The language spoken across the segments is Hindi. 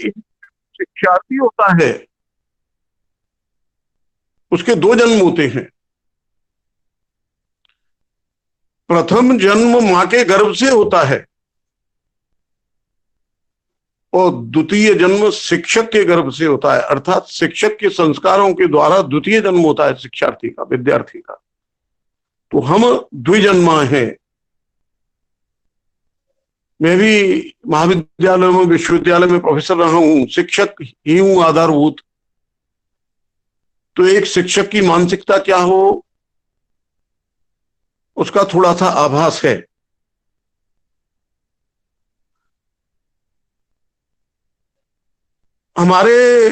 एक शिक्षार्थी होता है उसके दो जन्म होते हैं। प्रथम जन्म मां के गर्भ से होता है और द्वितीय जन्म शिक्षक के गर्भ से होता है, अर्थात शिक्षक के संस्कारों के द्वारा द्वितीय जन्म होता है शिक्षार्थी का, विद्यार्थी का। तो हम द्विजन्मा हैं। मैं भी महाविद्यालय में, विश्वविद्यालय में प्रोफेसर रहा हूं, शिक्षक ही हूं आधारभूत। तो एक शिक्षक की मानसिकता क्या हो उसका थोड़ा सा आभास है। हमारे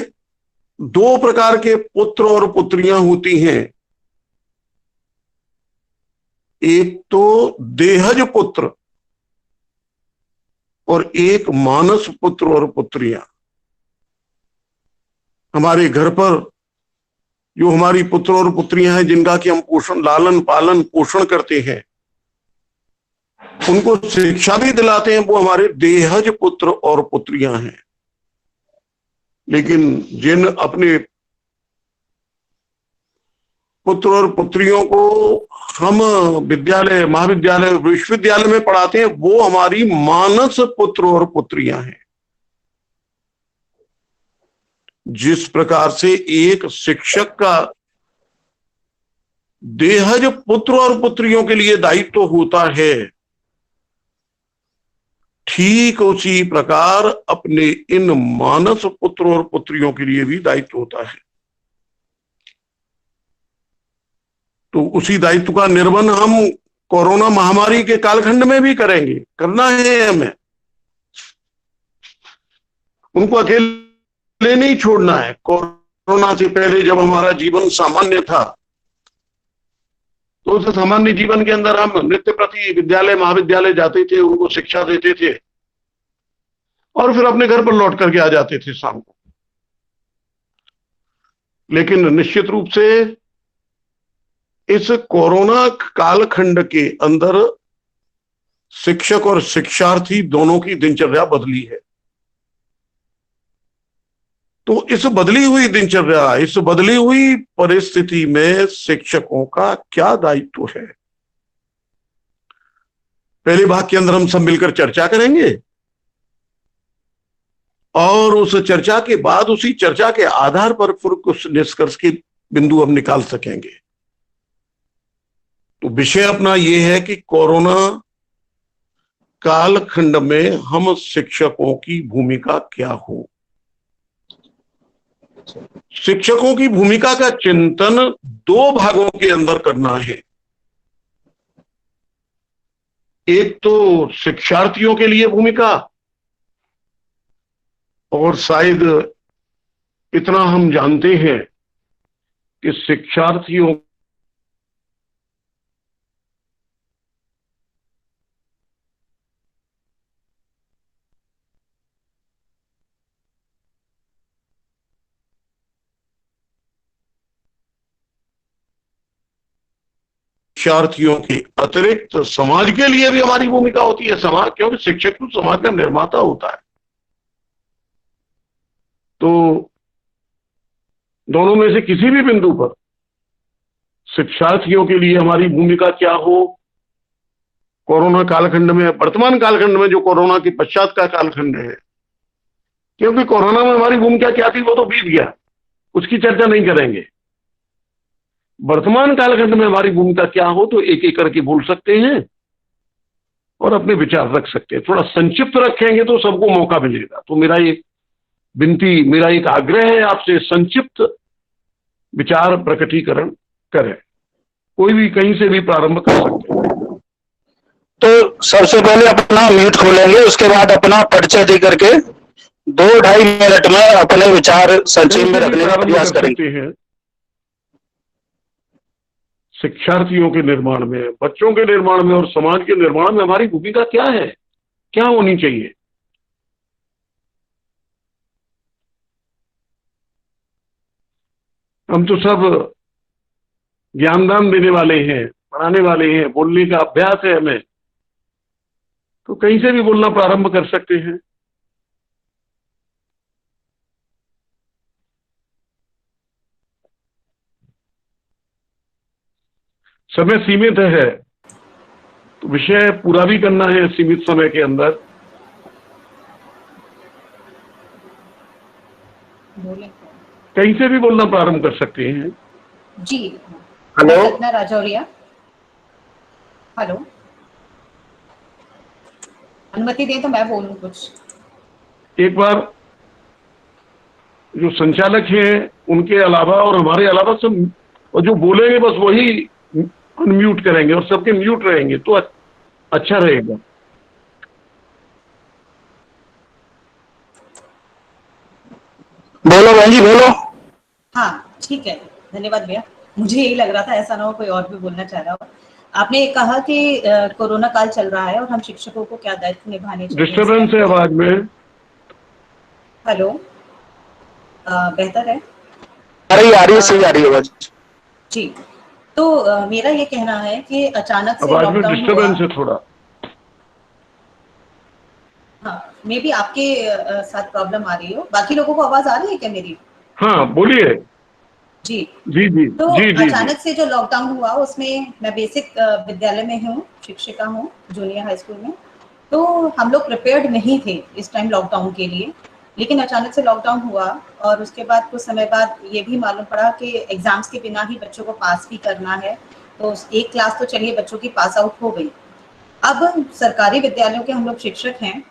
दो प्रकार के पुत्र और पुत्रियां होती हैं। एक तो देहज पुत्र और एक मानस पुत्र और पुत्रियां। हमारे घर पर जो हमारी पुत्र और पुत्रियां हैं, जिनका कि हम पोषण, लालन पालन पोषण करते हैं, उनको शिक्षा भी दिलाते हैं, वो हमारे देहज पुत्र और पुत्रियां हैं। लेकिन जिन अपने पुत्र और पुत्रियों को हम विद्यालय, महाविद्यालय, विश्वविद्यालय में पढ़ाते हैं, वो हमारी मानस पुत्र और पुत्रियां हैं। जिस प्रकार से एक शिक्षक का देहज पुत्र और पुत्रियों के लिए दायित्व होता है, ठीक उसी प्रकार अपने इन मानस पुत्र और पुत्रियों के लिए भी दायित्व होता है। तो उसी दायित्व का निर्वहन हम कोरोना महामारी के कालखंड में भी करेंगे, करना है हमें। उनको अकेले नहीं छोड़ना है। कोरोना से पहले जब हमारा जीवन सामान्य था, तो उस सामान्य जीवन के अंदर हम नित्य प्रति विद्यालय, महाविद्यालय जाते थे, उनको शिक्षा देते थे और फिर अपने घर पर लौट करके आ जाते थे शाम को। लेकिन निश्चित रूप से इस कोरोना कालखंड के अंदर शिक्षक और शिक्षार्थी दोनों की दिनचर्या बदली है। तो इस बदली हुई दिनचर्या, इस बदली हुई परिस्थिति में शिक्षकों का क्या दायित्व है, पहले भाग के अंदर हम सब मिलकर चर्चा करेंगे और उस चर्चा के बाद, उसी चर्चा के आधार पर फिर कुछ निष्कर्ष के बिंदु हम निकाल सकेंगे। तो विषय अपना यह है कि कोरोना कालखंड में हम शिक्षकों की भूमिका क्या हो। शिक्षकों की भूमिका का चिंतन दो भागों के अंदर करना है। एक तो शिक्षार्थियों के लिए भूमिका, और शायद इतना हम जानते हैं कि शिक्षार्थियों शिक्षार्थियों के अतिरिक्त समाज के लिए भी हमारी भूमिका होती है। समाज, क्योंकि शिक्षक तो समाज का निर्माता होता है। तो दोनों में से किसी भी बिंदु पर शिक्षार्थियों के लिए हमारी भूमिका क्या हो, कोरोना कालखंड में, वर्तमान कालखंड में, जो कोरोना के पश्चात का कालखंड है, क्योंकि कोरोना में हमारी भूमिका क्या थी वो तो बीत गया, उसकी चर्चा नहीं करेंगे। वर्तमान कालखंड में हमारी भूमिका क्या हो तो एक एक करके बोल सकते हैं और अपने विचार रख सकते हैं। थोड़ा संक्षिप्त रखेंगे तो सबको मौका मिलेगा। तो मेरा एक विनती, मेरा एक आग्रह है आपसे, संक्षिप्त विचार प्रकटीकरण करें। कोई भी कहीं से भी प्रारंभ कर सकते हैं। तो सबसे पहले अपना म्यूट खोलेंगे, उसके बाद अपना परिचय दे करके 2-2.5 मिनट में अपने विचार संक्षेप में रखने का प्रयास करेंगे। शिक्षार्थियों के निर्माण में, बच्चों के निर्माण में और समाज के निर्माण में हमारी भूमिका क्या है, क्या होनी चाहिए। हम तो सब ज्ञानदान देने वाले हैं, पढ़ाने वाले हैं, बोलने का अभ्यास है हमें, तो कहीं से भी बोलना प्रारंभ कर सकते हैं। समय सीमित है, तो विषय पूरा भी करना है सीमित समय के अंदर। कहीं से भी बोलना प्रारंभ कर सकते हैं। जी, हेलो, कल्पना राजौरिया। हेलो, अनुमति दें तो मैं बोलूं कुछ। एक बार जो संचालक हैं उनके अलावा और हमारे अलावा सब, और जो बोलेंगे बस वही अनम्यूट करेंगे और सबके म्यूट रहेंगे तो अच्छा रहेगा। बोलो बहन जी, बोलो। हाँ ठीक है, धन्यवाद भैया। मुझे यही लग रहा था, ऐसा ना हो कोई और भी बोलना चाह रहा हो। आपने कहा कि कोरोना काल चल रहा है और हम शिक्षकों को क्या दायित्व निभाने चाहिए। डिस्टर्बेंस है आवाज में। हेलो, बेहतर है? आ रही है, सही आ रही है आवाज। जी, तो मेरा ये कहना है कि अचानक से आवाज में लॉकडाउन हुआ। डिस्टर्बेंस है थोड़ा। हाँ, मे बी आपके साथ प्रॉब्लम आ रही हो। बाकी लोगों को आवाज आ रही है क्या मेरी? हाँ बोलिए। जी, जी जी तो जी जी जी। अचानक से जो लॉकडाउन हुआ उसमें मैं बेसिक विद्यालय में हूँ, शिक्षिका हूँ जूनियर हाई स्कूल में। तो हम लोग प्रिपेयर्ड नहीं थे इस टाइम लॉकडाउन के लिए, लेकिन अचानक से लॉकडाउन हुआ और उसके बाद कुछ समय बाद ये भी मालूम पड़ा कि एग्जाम्स के बिना ही बच्चों को पास भी करना है। तो एक क्लास तो चलिए बच्चों की पास आउट हो गई। अब सरकारी विद्यालयों के हम लोग शिक्षक हैं,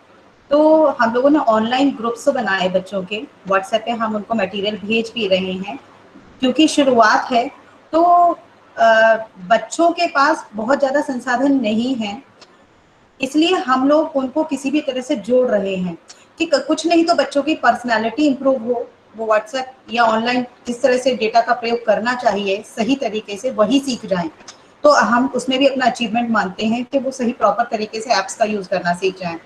तो हम लोगों ने ऑनलाइन ग्रुप्स बनाए बच्चों के, व्हाट्सएप पे हम उनको मटेरियल भेज भी रहे हैं क्योंकि शुरुआत है। तो बच्चों के पास बहुत ज़्यादा संसाधन नहीं है, इसलिए हम लोग उनको किसी भी तरह से जोड़ रहे हैं कि कुछ नहीं तो बच्चों की पर्सनालिटी इंप्रूव हो, वो व्हाट्सएप या ऑनलाइन किस तरह से डेटा का प्रयोग करना चाहिए सही तरीके से वही सीख जाएं। तो हम उसमें भी अपना अचीवमेंट मानते हैं कि वो सही प्रॉपर तरीके से ऐप्स का यूज करना सीख जाएं।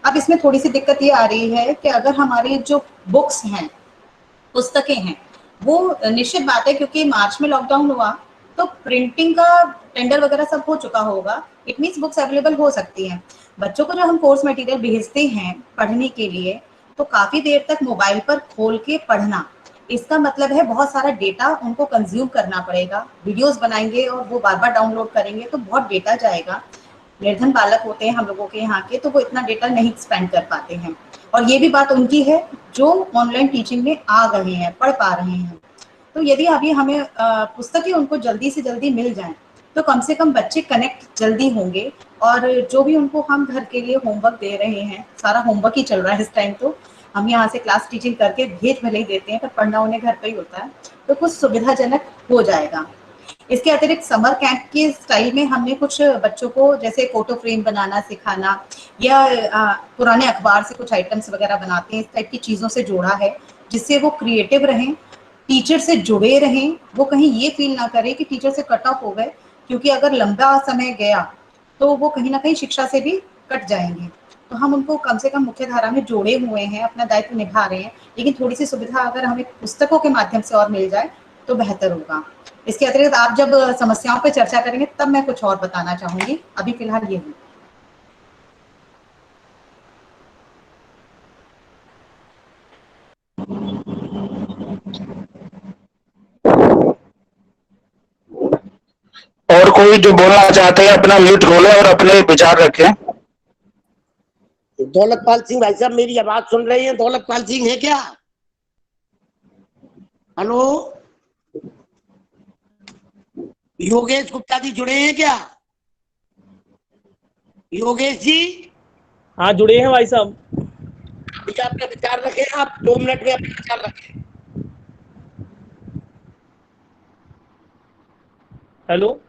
अब इसमें थोड़ी सी दिक्कत ये आ रही है कि अगर हमारी जो बुक्स हैं, पुस्तकें हैं, वो निश्चित बात है क्योंकि मार्च में लॉकडाउन हुआ तो प्रिंटिंग का टेंडर वगैरह सब हो चुका होगा। इट मीन्स बुक्स अवेलेबल हो सकती हैं। बच्चों को जो हम कोर्स मटेरियल भेजते हैं पढ़ने के लिए, तो काफी देर तक मोबाइल पर खोल के पढ़ना, इसका मतलब है बहुत सारा डेटा उनको कंज्यूम करना पड़ेगा। वीडियोस बनाएंगे और वो बार बार डाउनलोड करेंगे तो बहुत डेटा जाएगा। निर्धन बालक होते हैं हम लोगों के यहाँ के, तो वो इतना डेटा नहीं स्पेंड कर पाते हैं। और ये भी बात उनकी है जो ऑनलाइन टीचिंग में आ गए हैं, पढ़ पा रहे हैं। तो यदि अभी हमें पुस्तकें उनको जल्दी से जल्दी मिल जाएं तो कम से कम बच्चे कनेक्ट जल्दी होंगे। और जो भी उनको हम घर के लिए होमवर्क दे रहे हैं, सारा होमवर्क ही चल रहा है इस टाइम, तो हम यहाँ से क्लास टीचिंग करके भेज भले ही देते हैं पर पढ़ना उन्हें घर पे ही होता है, तो कुछ सुविधाजनक हो जाएगा। इसके अतिरिक्त समर कैंप के स्टाइल में हमने कुछ बच्चों को जैसे फोटो फ्रेम बनाना सिखाना या पुराने अखबार से कुछ आइटम्स वगैरह बनाते हैं, इस टाइप की चीज़ों से जोड़ा है जिससे वो क्रिएटिव रहें, टीचर से जुड़े रहें, वो कहीं ये फील ना करें कि टीचर से कट ऑफ हो गए, क्योंकि अगर लंबा समय गया तो वो कहीं ना कहीं शिक्षा से भी कट जाएंगे। तो हम उनको कम से कम मुख्य धारा में जोड़े हुए हैं, अपना दायित्व निभा रहे हैं, लेकिन थोड़ी सी सुविधा अगर हमें पुस्तकों के माध्यम से और मिल जाए तो बेहतर होगा। इसके अतिरिक्त आप जब समस्याओं पर चर्चा करेंगे तब मैं कुछ और बताना चाहूंगी, अभी फिलहाल ये हूँ। और कोई जो बोलना चाहते हैं अपना म्यूट खोलें और अपने विचार रखें। दौलतपाल सिंह भाई साहब, मेरी आवाज सुन रहे हैं? दौलतपाल सिंह है क्या? हेलो, योगेश गुप्ता जी जुड़े हैं क्या? योगेश जी? हाँ जुड़े हैं भाई साहब। भैया अपना विचार रखें, आप 2 मिनट में अपना विचार रखें। हेलो,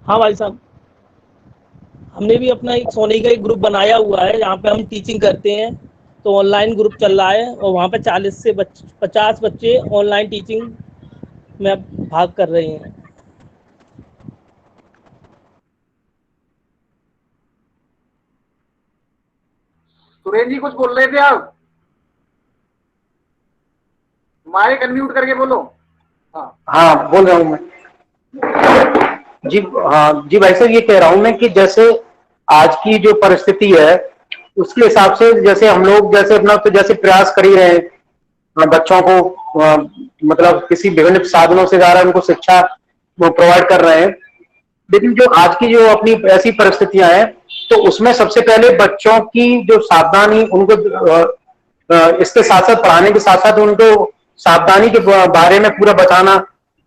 हाँ भाई साहब, हमने भी अपना एक सोनी का एक ग्रुप बनाया हुआ है जहाँ पे हम टीचिंग करते हैं। तो ऑनलाइन ग्रुप चल रहा है और वहाँ पे 40 से 50 बच्चे ऑनलाइन टीचिंग में भाग कर रहे हैं। सुरेश जी कुछ बोल रहे थे आप? माइक अनम्यूट करके बोलो। हाँ बोल रहा हूँ मैं जी। हाँ जी भाई साहब, ये कह रहा हूँ मैं कि जैसे आज की जो परिस्थिति है उसके हिसाब से जैसे हम लोग जैसे अपना तो जैसे प्रयास कर ही रहे हैं बच्चों को मतलब किसी विभिन्न साधनों से द्वारा उनको शिक्षा वो प्रोवाइड कर रहे हैं। लेकिन जो आज की जो अपनी ऐसी परिस्थितियां हैं, तो उसमें सबसे पहले बच्चों की जो सावधानी, उनको इसके साथ साथ पढ़ाने के साथ साथ उनको सावधानी के बारे में पूरा बताना,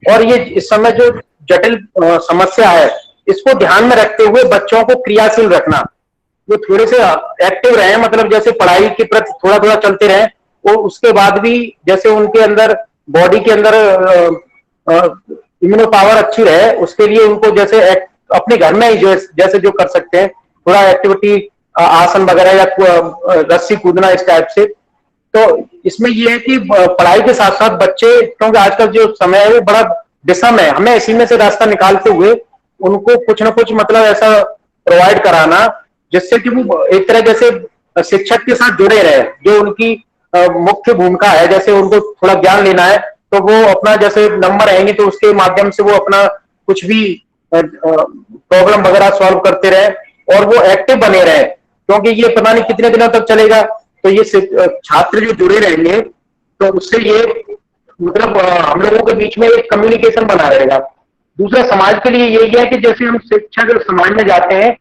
और ये इस समय जो जटिल समस्या है, इसको ध्यान में रखते हुए बच्चों को क्रियाशील रखना, वो थोड़े से एक्टिव रहे, मतलब जैसे पढ़ाई के प्रति थोड़ा थोड़ा चलते रहे, और उसके बाद भी जैसे उनके अंदर बॉडी के अंदर इम्यूनो पावर अच्छी रहे, उसके लिए उनको जैसे अपने घर में ही जैसे जो कर सकते हैं, थोड़ा एक्टिविटी, आसन वगैरह या रस्सी कूदना, इस टाइप से। तो इसमें यह है कि पढ़ाई के साथ साथ बच्चे, क्योंकि आजकल जो समय है वो बड़ा विषम है, हमें इसी में से रास्ता निकालते हुए उनको कुछ ना कुछ मतलब ऐसा प्रोवाइड कराना, जिससे कि वो एक तरह जैसे शिक्षक के साथ जुड़े रहे, जो उनकी मुख्य भूमिका है, जैसे उनको थोड़ा ज्ञान लेना है, तो वो अपना जैसे नंबर आएंगे तो उसके माध्यम से वो अपना कुछ भी प्रॉब्लम वगैरह सॉल्व करते रहे, और वो एक्टिव बने रहे, क्योंकि ये पता नहीं कितने दिनों तक चलेगा। तो ये छात्र जो जुड़े रहेंगे, तो उससे ये मतलब हम लोगों के बीच में एक कम्युनिकेशन बना रहेगा। दूसरा, समाज के लिए यही है कि जैसे हम शिक्षक समाज में जाते हैं,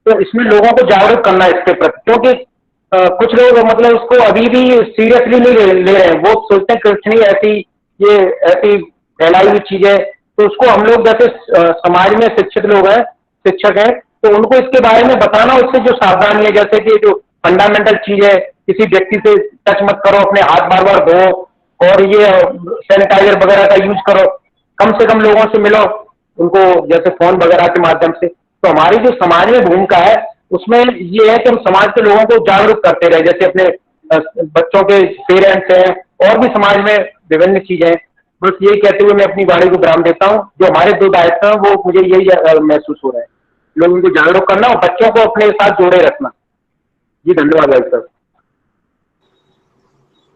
तो इसमें लोगों को जागरूक करना है इसके प्रति, क्योंकि कुछ लोग मतलब उसको अभी भी सीरियसली नहीं ले रहे हैं, वो सोचते हैं कुछ नहीं, ये ऐसी फैलाई हुई चीज है। तो उसको हम लोग जैसे समाज में शिक्षित लोग हैं, शिक्षक हैं, तो उनको इसके बारे में बताना, उससे जो सावधानी है, जैसे कि जो फंडामेंटल चीज है, किसी व्यक्ति से टच मत करो, अपने हाथ बार बार धो, और ये सैनिटाइजर वगैरह का यूज करो, कम से कम लोगों से मिलो, उनको जैसे फोन वगैरह के माध्यम से। तो हमारी जो समाज में भूमिका है, उसमें ये है कि हम समाज के लोगों को जागरूक करते रहे, जैसे अपने बच्चों के पेरेंट्स हैं, और भी समाज में विभिन्न चीजें हैं। बस यही कहते हुए मैं अपनी वाणी को विराम देता हूँ। जो हमारे दो दायित्व हैं, वो मुझे यही महसूस हो रहा है, लोगों को जागरूक करना और बच्चों को अपने साथ जोड़े रखना। जी धन्यवाद भाई साहब।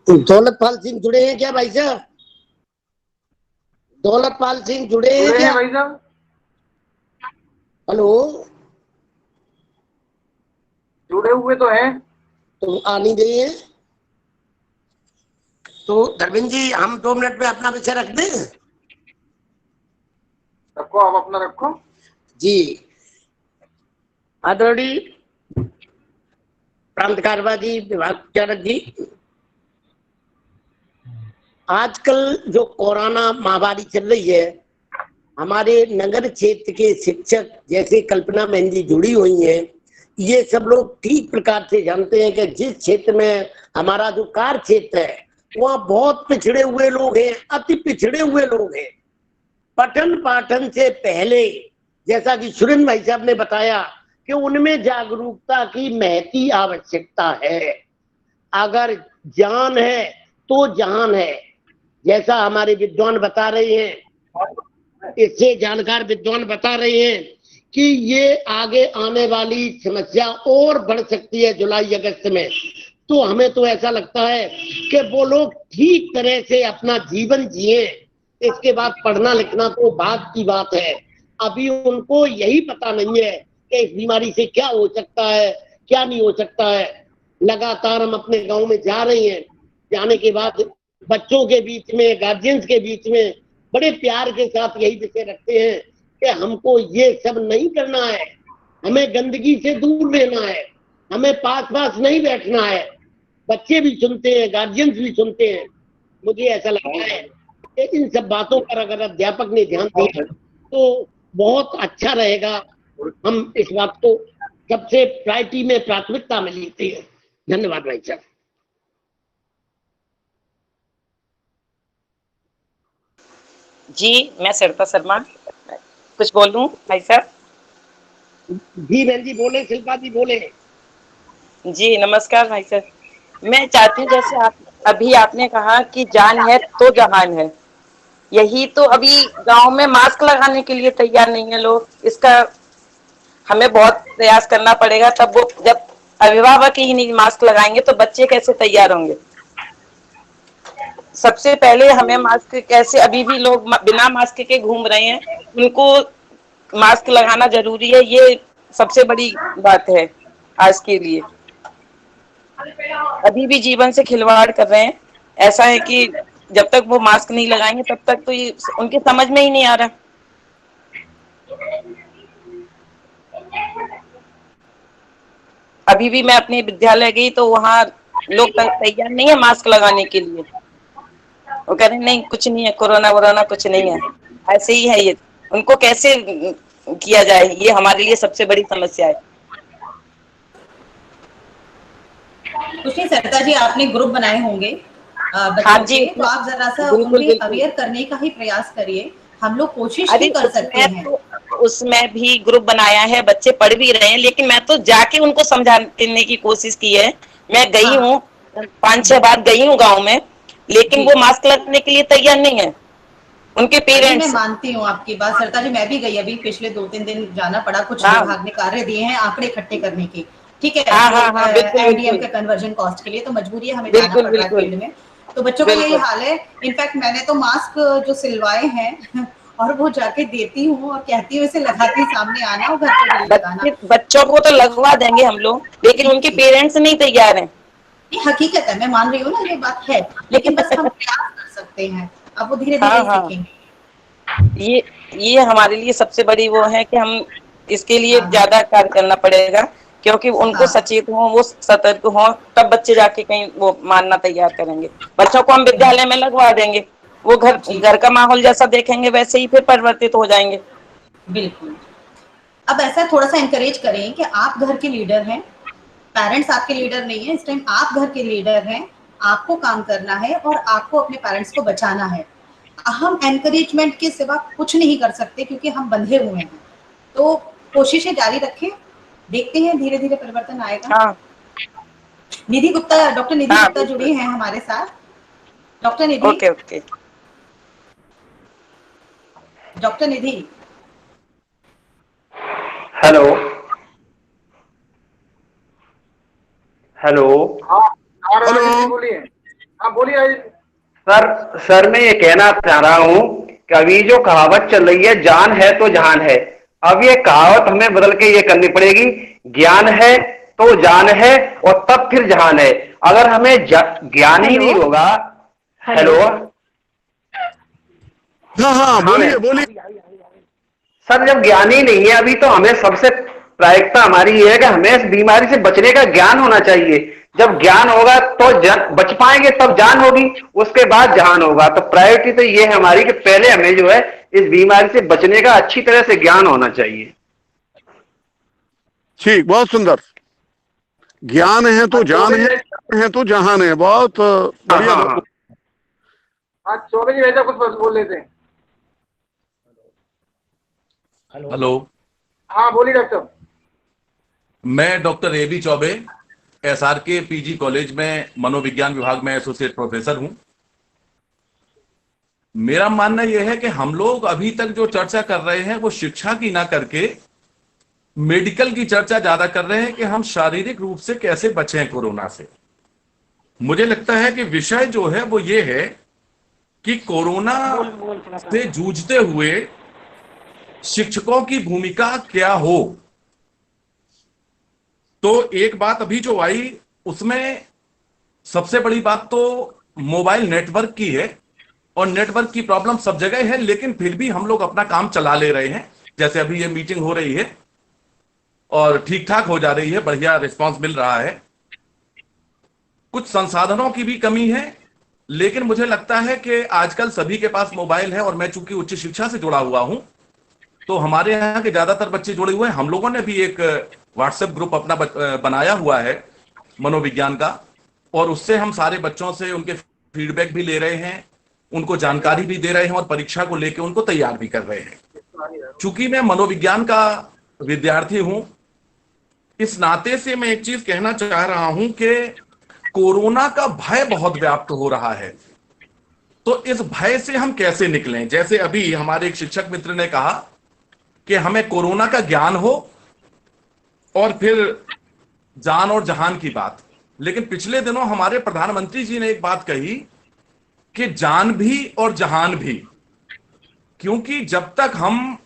दौलतपाल सिंह जुड़े हैं क्या भाई साहब? दौलतपाल सिंह जुड़े हैं क्या भाई साहब? हेलो, जुड़े हुए तो हैं, तो आ नहीं रही है। तो धर्मेंद्र जी, हम 2 मिनट में अपना विषय रख दें? रखो, आप अपना रखो जी। आदरणीय प्रांत कार्यवाही विभाग चालक जी, आजकल जो कोरोना महामारी चल रही है, हमारे नगर क्षेत्र के शिक्षक जैसे कल्पना बहन जी जुड़ी हुई हैं, ये सब लोग ठीक प्रकार से जानते हैं कि जिस क्षेत्र में हमारा जो कार्य क्षेत्र है, वहाँ बहुत पिछड़े हुए लोग हैं, अति पिछड़े हुए लोग हैं। पठन पाठन से पहले, जैसा कि सुरेंद्र भाई साहब ने बताया, कि उनमें जागरूकता की महती आवश्यकता है। अगर ज्ञान है तो जहान है, जैसा हमारे विद्वान बता रहे हैं, इससे जानकार विद्वान बता रहे हैं कि ये आगे आने वाली समस्या और बढ़ सकती है जुलाई अगस्त में। तो हमें तो ऐसा लगता है कि वो लोग ठीक तरह से अपना जीवन जिए, इसके बाद पढ़ना लिखना तो बाद की बात है। अभी उनको यही पता नहीं है कि इस बीमारी से क्या हो सकता है, क्या नहीं हो सकता है। लगातार हम अपने गांव में जा रहे हैं, जाने के बाद बच्चों के बीच में, गार्जियंस के बीच में बड़े प्यार के साथ यही विषय रखते हैं कि हमको ये सब नहीं करना है, हमें गंदगी से दूर रहना है, हमें पास पास नहीं बैठना है। बच्चे भी सुनते हैं, गार्जियंस भी सुनते हैं। मुझे ऐसा लगता है कि इन सब बातों पर अगर अध्यापक ने ध्यान दिया तो बहुत अच्छा रहेगा। हम इस बात को सबसे प्रायोरिटी में, प्राथमिकता में लेते हैं। धन्यवाद भाई साहब। जी, मैं सरिता शर्मा कुछ बोलूं भाई साहब? जी बहन जी बोले, शिल्पा जी बोले। जी नमस्कार भाई साहब। मैं चाहती हूँ, जैसे अभी आपने कहा कि जान है तो जहान है, यही तो अभी गांव में मास्क लगाने के लिए तैयार नहीं है लोग। इसका हमें बहुत प्रयास करना पड़ेगा, तब वो जब अभिभावक ही नहीं मास्क लगाएंगे तो बच्चे कैसे तैयार होंगे। सबसे पहले हमें मास्क, कैसे अभी भी लोग बिना मास्क के घूम रहे हैं, उनको मास्क लगाना जरूरी है। ये सबसे बड़ी बात है आज के लिए। अभी भी जीवन से खिलवाड़ कर रहे हैं। ऐसा है कि जब तक वो मास्क नहीं लगाएंगे तब तक तो ये उनके समझ में ही नहीं आ रहा। अभी भी मैं अपने विद्यालय गई तो वहाँ लोग तैयार नहीं है मास्क लगाने के लिए। वो कह रहे नहीं कुछ नहीं है, कोरोना वोरोना कुछ नहीं है, ऐसे ही है ये। उनको कैसे किया जाए, ये हमारे लिए सबसे बड़ी समस्या है। कुछ नहीं सरिता जी, आपने ग्रुप बनाए होंगे हाँ बच्चों जी, के, तो आप जरा सा बिल्कुल उन्हें बिल्कुल। अवेयर करने का ही प्रयास करिए। हम लोग कोशिश अरे ही कर सकते हैं। उसमें भी ग्रुप बनाया है, बच्चे पढ़ भी रहे हैं, लेकिन मैं तो जाके उनको समझाने की कोशिश की है। मैं गई हाँ। हूँ 5-6 बार गई हूँ गांव में, लेकिन जी। वो मास्क लगाने के लिए तैयार नहीं है, उनके नहीं, मैं पेरेंट्स। मानती हूँ आपकी बात सरिता जी, मैं भी गई अभी पिछले 2-3 दिन, जाना पड़ा, कुछ हाँ विभाग ने कार्य दिए हैं आंकड़े इकट्ठे करने के, ठीक है, हाँ जो हाँ हाँ, बिल्कुल एमडीएम बिल्कुल के कन्वर्जन कॉस्ट के लिए, तो मजबूरी है, हमें जाना बिल्कुल पड़ रहा है बिल्कुल फील्ड में। तो बच्चों का यही बिल्कुल। हाल है। इनफैक्ट मैंने तो मास्क जो सिलवाए हैं और वो जाके देती हूँ और कहती हूँ इसे लगाती सामने आना और घर पे नहीं लगाना। बच्चों को तो लगवा देंगे हम लोग, लेकिन उनके जी, पेरेंट्स नहीं तैयार हैं। ये हकीकत है, मैं मान रही हूँ ना, ये बात है, लेकिन बस हम प्रयास कर सकते हैं, अब वो धीरे धीरे हाँ ही हाँ, सीखेंगे। ये ये हमारे लिए सबसे बड़ी वो है कि हम इसके लिए हाँ हाँ ज्यादा कार्य करना पड़ेगा, क्योंकि उनको हाँ। सचेत हो, वो सतर्क हो, तब बच्चे जाके कहीं वो मानना तैयार करेंगे। बच्चों को हम विद्यालय में लगवा देंगे, वो घर जी घर का माहौल जैसा देखेंगे वैसे ही फिर परिवर्तित हो जाएंगे। बिल्कुल। अब ऐसा थोड़ा सा एनकरेज करें कि आप घर के लीडर हैं, पेरेंट्स आपके लीडर नहीं है, इस टाइम आप घर के लीडर हैं, आपको काम करना है और आपको अपने पेरेंट्स को बचाना है। हम एनकरेजमेंट के सिवा कुछ नहीं कर सकते क्योंकि हम बंधे हुए हैं। तो कोशिशें जारी रखें, देखते हैं धीरे धीरे परिवर्तन आएगा। हाँ निधि गुप्ता, डॉक्टर निधि हाँ गुप्ता बिल्कुल। जुड़ी हैं हमारे साथ। Doctor Nidhi, okay okay. Doctor Nidhi. Hello hello. हाँ हाँ राजेश जी बोलिए। हाँ बोलिए राजेश जी। सर मैं ये कहना चाह रहा हूँ कि अभी जो कहावत चल रही है, जान है तो जहान है, अब ये कहावत हमें बदल के ये करनी पड़ेगी, ज्ञान है तो जान है और तब फिर जहान है। अगर हमें ज्ञान ही नहीं होगा। हेलो। हाँ हाँ, बोलिए बोलिए। सर जब ज्ञान ही नहीं है अभी, तो हमें सबसे प्रायिकता हमारी ये है कि हमें इस बीमारी से बचने का ज्ञान होना चाहिए। जब ज्ञान होगा तो बच पाएंगे, तब जान होगी, उसके बाद जहान होगा। तो प्रायोरिटी तो ये है हमारी कि पहले हमें जो है इस बीमारी से बचने का अच्छी तरह से ज्ञान होना चाहिए। ठीक, बहुत सुंदर। ज्ञान है तो जान है, है तो जहान है। बहुत बढ़िया। हाँ। हाँ चौबे जी वैसा कुछ बोल लेते हैं। हेलो, हाँ बोलिए डॉक्टर। मैं doctor A B Chaubey, SRK PG college में मनोविज्ञान विभाग में एसोसिएट प्रोफेसर हूं। मेरा मानना यह है कि हम लोग अभी तक जो चर्चा कर रहे हैं वो शिक्षा की ना करके मेडिकल की चर्चा ज्यादा कर रहे हैं कि हम शारीरिक रूप से कैसे बचें कोरोना से। मुझे लगता है कि विषय जो है वो ये है कि कोरोना से जूझते हुए शिक्षकों की भूमिका क्या हो। तो एक बात अभी जो आई उसमें सबसे बड़ी बात तो मोबाइल नेटवर्क की है, और नेटवर्क की प्रॉब्लम सब जगह है, लेकिन फिर भी हम लोग अपना काम चला ले रहे हैं। जैसे अभी ये मीटिंग हो रही है और ठीक ठाक हो जा रही है, बढ़िया रिस्पांस मिल रहा है। कुछ संसाधनों की भी कमी है, लेकिन मुझे लगता है कि आजकल सभी के पास मोबाइल है, और मैं चूंकि उच्च शिक्षा से जुड़ा हुआ हूं तो हमारे यहाँ के ज्यादातर बच्चे जुड़े हुए हैं। हम लोगों ने भी एक व्हाट्सएप ग्रुप अपना बनाया हुआ है मनोविज्ञान का, और उससे हम सारे बच्चों से उनके फीडबैक भी ले रहे हैं, उनको जानकारी भी दे रहे हैं और परीक्षा को लेकर उनको तैयार भी कर रहे हैं। चूंकि मैं मनोविज्ञान का विद्यार्थी हूं, इस नाते से मैं एक चीज कहना चाह रहा हूं कि कोरोना का भय बहुत व्याप्त हो रहा है। तो इस भय से हम कैसे निकलें? जैसे अभी हमारे एक शिक्षक मित्र ने कहा कि हमें कोरोना का ज्ञान हो और फिर जान और जहान की बात। लेकिन पिछले दिनों हमारे प्रधानमंत्री जी ने एक बात कही कि जान भी और जहान भी, क्योंकि जब तक हम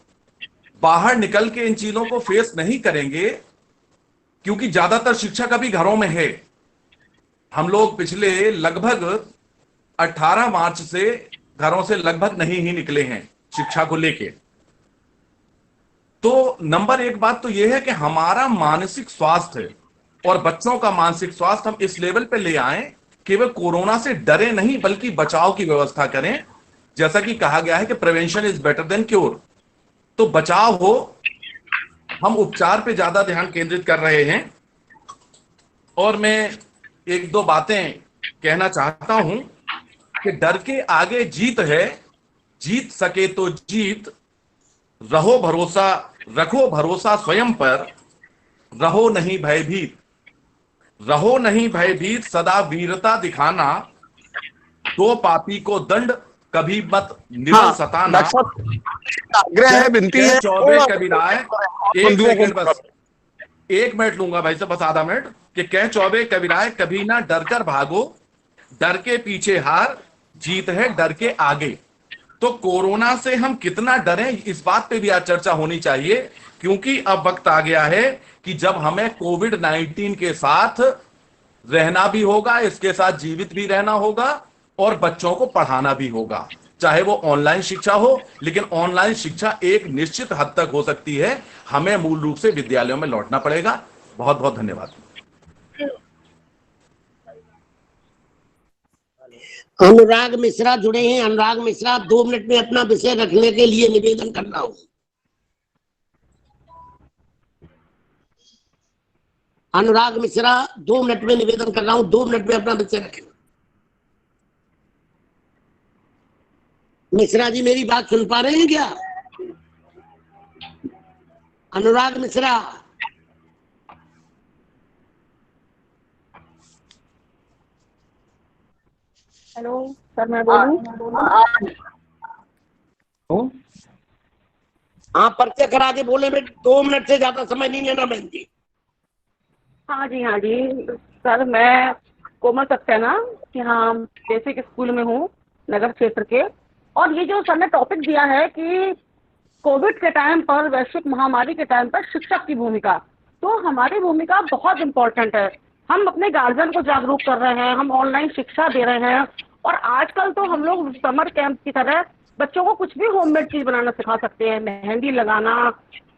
बाहर निकल के इन चीजों को फेस नहीं करेंगे, क्योंकि ज्यादातर शिक्षक अभी घरों में है। हम लोग पिछले लगभग 18 मार्च से घरों से लगभग नहीं ही निकले हैं शिक्षा को लेके। तो नंबर एक बात तो यह है कि हमारा मानसिक स्वास्थ्य और बच्चों का मानसिक स्वास्थ्य हम इस लेवल पे ले आए कि वे कोरोना से डरे नहीं बल्कि बचाव की व्यवस्था करें। जैसा कि कहा गया है कि prevention is better than cure, तो बचाव हो, हम उपचार पे ज्यादा ध्यान केंद्रित कर रहे हैं। और मैं एक दो बातें कहना चाहता हूं कि डर के आगे जीत है, जीत सके तो जीत, रहो भरोसा, रखो भरोसा स्वयं पर, रहो नहीं भयभीत, रहो नहीं भयभीत, सदा वीरता दिखाना, दो पापी को दंड कभी मत निबल सताना। आग्रह है, विनती है, चौबे कबीराए, एक सेकंड बस, 1 मिनट लूंगा भाई साहब, बस आधा मिनट, कि कह चौबे कबीराए कभी ना डर कर भागो, डर के पीछे हार, जीत है डर के आगे। तो कोरोना से हम कितना डरें, इस बात पे भी आज चर्चा होनी चाहिए, क्योंकि अब वक्त आ गया है कि जब हमें कोविड-19 के साथ रहना भी होगा, इसके साथ जीवित भी रहना होगा और बच्चों को पढ़ाना भी होगा, चाहे वो ऑनलाइन शिक्षा हो। लेकिन ऑनलाइन शिक्षा एक निश्चित हद तक हो सकती है, हमें मूल रूप से विद्यालयों में लौटना पड़ेगा। बहुत बहुत धन्यवाद। अनुराग मिश्रा जुड़े हैं। अनुराग मिश्रा, 2 मिनट में अपना विषय रखने के लिए निवेदन कर रहा हूं। अनुराग मिश्रा, 2 मिनट में निवेदन कर रहा हूं, 2 मिनट में अपना विषय रखें। मिश्रा जी मेरी बात सुन पा रहे हैं क्या? अनुराग मिश्रा, हेलो सर, मैं बोलूं? हाँ, परिचय करा के बोले, में 2 मिनट से ज्यादा समय नहीं लेना बहन जी। हाँ जी सर, मैं कोमल सक्सेना कि हाँ बेसिक स्कूल में हूँ नगर क्षेत्र के। और ये जो सर ने टॉपिक दिया है कि कोविड के टाइम पर, वैश्विक महामारी के टाइम पर शिक्षक की भूमिका, तो हमारी भूमिका बहुत इम्पोर्टेंट है। हम अपने गार्जियन को जागरूक कर रहे हैं, हम ऑनलाइन शिक्षा दे रहे हैं, और आजकल तो हम लोग समर कैंप की तरह बच्चों को कुछ भी होममेड चीज बनाना सिखा सकते हैं, मेहंदी लगाना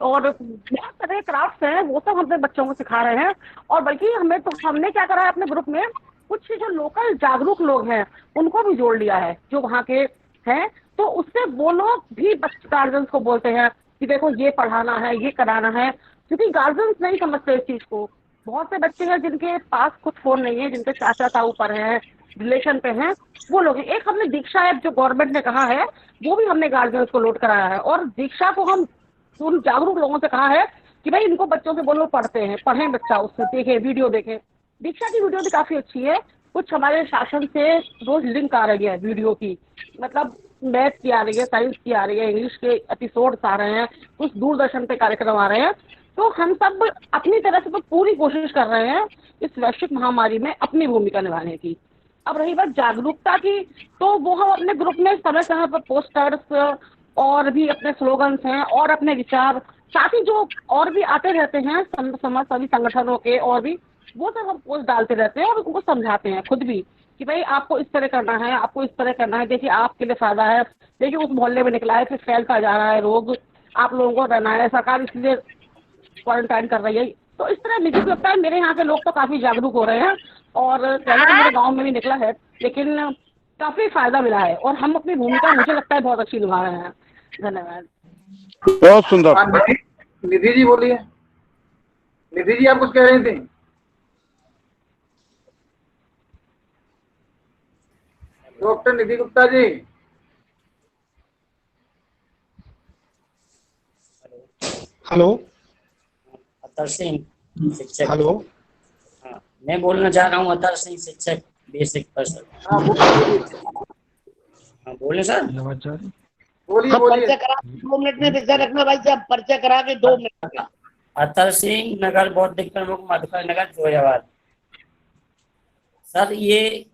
और बहुत तरह के क्राफ्ट्स हैं, वो सब अपने बच्चों को सिखा रहे हैं। और बल्कि हमने क्या करा है अपने ग्रुप में, कुछ जो लोकल जागरूक लोग हैं उनको भी जोड़ लिया है जो वहाँ के हैं, तो उससे वो लोग भी गार्जियंस को बोलते हैं कि देखो ये पढ़ाना है, ये कराना है, क्योंकि गार्जियंस नहीं समझते इस चीज को। बहुत से बच्चे हैं जिनके पास खुद फोन नहीं है, जिनके चाचा ताऊ पर हैं, रिलेशन पे हैं, वो लोग। एक हमने दीक्षा ऐप जो गवर्नमेंट ने कहा है, वो भी हमने गार्जियंस को लोड कराया है। और दीक्षा को हम उन जागरूक लोगों से कहा है कि भाई इनको बच्चों से बोलो पढ़ते हैं, पढ़ें बच्चा, उससे देखें, वीडियो देखें। दीक्षा की वीडियो भी काफी अच्छी है। कुछ हमारे शासन से रोज लिंक आ रही है वीडियो की, मतलब मैथ की आ रही है, साइंस की आ रही है, इंग्लिश के एपिसोड्स आ रहे हैं, कुछ दूरदर्शन पे कार्यक्रम आ रहे हैं। तो हम सब अपनी तरह से तो पूरी कोशिश कर रहे हैं इस वैश्विक महामारी में अपनी भूमिका निभाने की। अब रही बात जागरूकता की, तो वो हम अपने ग्रुप में समय समय पर पोस्टर्स और भी अपने स्लोगन्स हैं और अपने विचार, साथ ही जो और भी आते रहते हैं समाज सभी संगठनों के, और भी वो सब हम पोस्ट डालते रहते हैं और उनको समझाते हैं खुद भी कि भाई आपको इस तरह करना है, आपको इस तरह करना है, देखिए आपके लिए फायदा है, देखिए उस मोहल्ले में निकला है, फिर फैलता जा रहा है रोग, आप लोगों को रहना है, सरकार इसलिए क्वारंटाइन कर रही है। तो इस तरह मुझे लगता है मेरे यहाँ के लोग तो काफी जागरूक हो रहे हैं, और पहले तो मेरे गाँव में भी निकला है, लेकिन काफी फायदा मिला है और हम अपनी भूमिका मुझे लगता है बहुत अच्छी निभा रहे हैं। धन्यवाद। बहुत सुंदर। निधि जी बोलिए। निधि जी आप कुछ कह रही थी? डॉक्टर निधि गुप्ता जी। हेलो, अतर सिंह शिक्षक। हेलो, हाँ, मैं बोलना चाह रहा हूँ अतर सिंह शिक्षक बेसिक पर्सन। हाँ बोले सर। बोलिए बोलिए। 2 मिनट में विषय रखना भाई साहब, परिचय करा के 2 मिनट। अतर सिंह, नगर बौद्धिक प्रमुख, मधुकर नगर, जोयाबाद। सर ये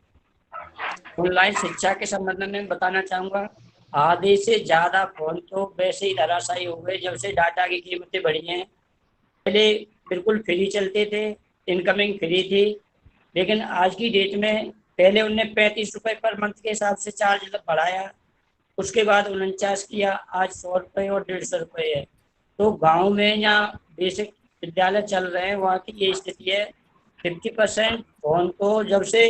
ऑनलाइन शिक्षा के संबंध में बताना चाहूंगा, आधे से ज्यादा फोन तो वैसे ही धराशायी हो गए जब से डाटा की कीमतें बढ़ी हैं। पहले बिल्कुल फ्री चलते थे, इनकमिंग फ्री थी, लेकिन आज की डेट में पहले उनने 35 रुपए पर मंथ के हिसाब से चार्ज बढ़ाया, उसके बाद 49 किया, आज 100 रुपये और 150 रुपये है। तो गांव में या बेसिक विद्यालय चल रहे हैं वहाँ की ये स्थिति है 50% फोन तो जब से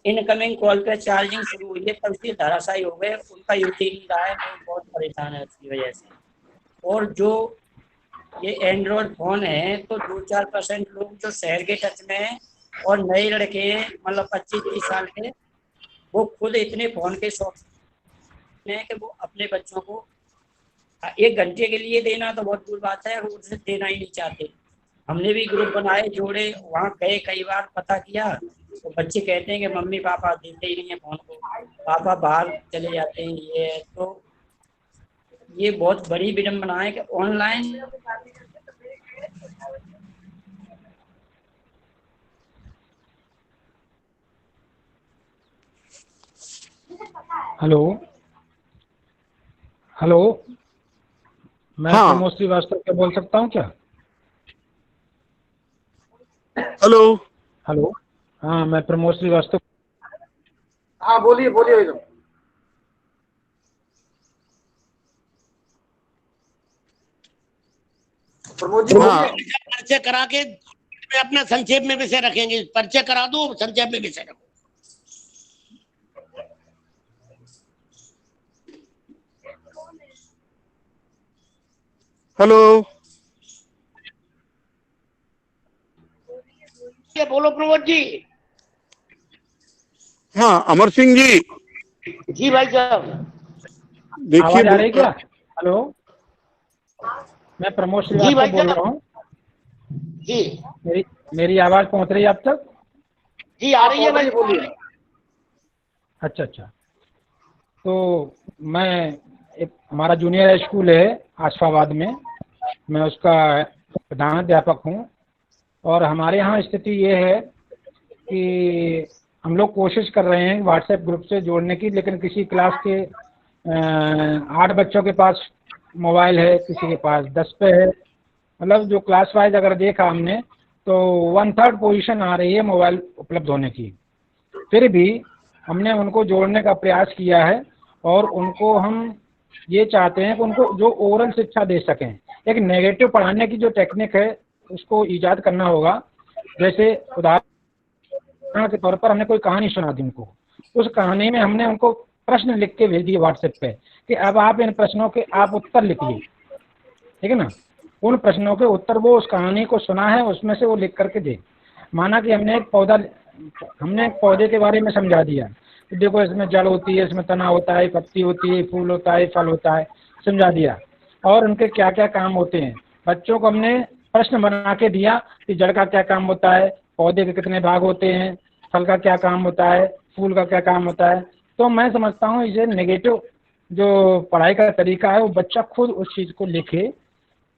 इनकमिंग कॉल पे चार्जिंग शुरू हुई है तब से धराशायी हो गए, उनका यूज ही नहीं रहा है। लोग बहुत परेशान है उसकी वजह से। और जो ये एंड्रॉयड फोन है तो 2-4% लोग जो शहर के टच में हैं और नए लड़के हैं, मतलब 25-30 साल के, वो खुद इतने फोन के शौक में है कि वो अपने बच्चों को 1 घंटे के लिए देना तो बहुत दूर बात है, रोज से देना ही नहीं चाहते। हमने भी ग्रुप बनाए, जोड़े, वहाँ गए, कई बार पता किया तो बच्चे कहते हैं कि मम्मी पापा देते ही नहीं है फोन को, पापा बाहर चले जाते हैं। ये है तो ये बहुत बड़ी विडम्बना है कि ऑनलाइन हेलो हेलो, मैं हाँ। प्रमोद श्रीवास्तव क्या बोल सकता हूँ क्या? हेलो। हेलो, हाँ मैं प्रमोद श्रीवास्तव। हाँ बोलिए बोलिए भाई साहब। प्रमोद जी हाँ। बोलिए। परिचय करा के मैं अपना संक्षेप में विषय रखेंगे, परिचय करा दो, संक्षेप में विषय रखो। हेलो। ये बोलो प्रमोद जी। हाँ अमर सिंह जी। जी भाई साहब। देखिए आवाज आ रही है क्या? हेलो, मैं प्रमोद जी श्रीवास्तव भाई बोल साहब। रहा हूँ। जी मेरी आवाज पहुंच रही है आप तक? जी आ रही है भाई। बोलिए। अच्छा अच्छा। तो मैं हमारा जूनियर स्कूल है आशफाबाद में, मैं उसका प्रधानाध्यापक हूँ। और हमारे यहाँ स्थिति ये है कि हम लोग कोशिश कर रहे हैं व्हाट्सएप ग्रुप से जोड़ने की, लेकिन किसी क्लास के 8 बच्चों के पास मोबाइल है, किसी के पास 10 पे है। मतलब जो क्लास वाइज अगर देखा हमने तो 1/3 पोजीशन आ रही है मोबाइल उपलब्ध होने की। फिर भी हमने उनको जोड़ने का प्रयास किया है और उनको हम ये चाहते हैं कि उनको जो ओरल शिक्षा दे सकें, एक नेगेटिव पढ़ाने की जो टेक्निक है उसको ईजाद करना होगा। जैसे उदाहरण के तौर पर हमने कोई कहानी सुना दी उनको, उस कहानी में हमने उनको प्रश्न लिख के भेज दिए व्हाट्सएप पे कि अब आप इन प्रश्नों के आप उत्तर लिखिए, ठीक है ना। उन प्रश्नों के उत्तर वो उस कहानी को सुना है उसमें से वो लिख करके दे। माना कि हमने एक पौधे के बारे में समझा दिया कि देखो इसमें जड़ होती है, इसमें तना होता है, पत्ती होती है, फूल होता है, फल होता है, समझा दिया। और उनके क्या क्या काम होते हैं बच्चों को हमने प्रश्न बना के दिया कि जड़ का क्या काम होता है, पौधे के कितने भाग होते हैं, फल का क्या काम होता है, फूल का क्या काम होता है। तो मैं समझता हूँ इसे नेगेटिव जो पढ़ाई का तरीका है वो बच्चा खुद उस चीज़ को लिखे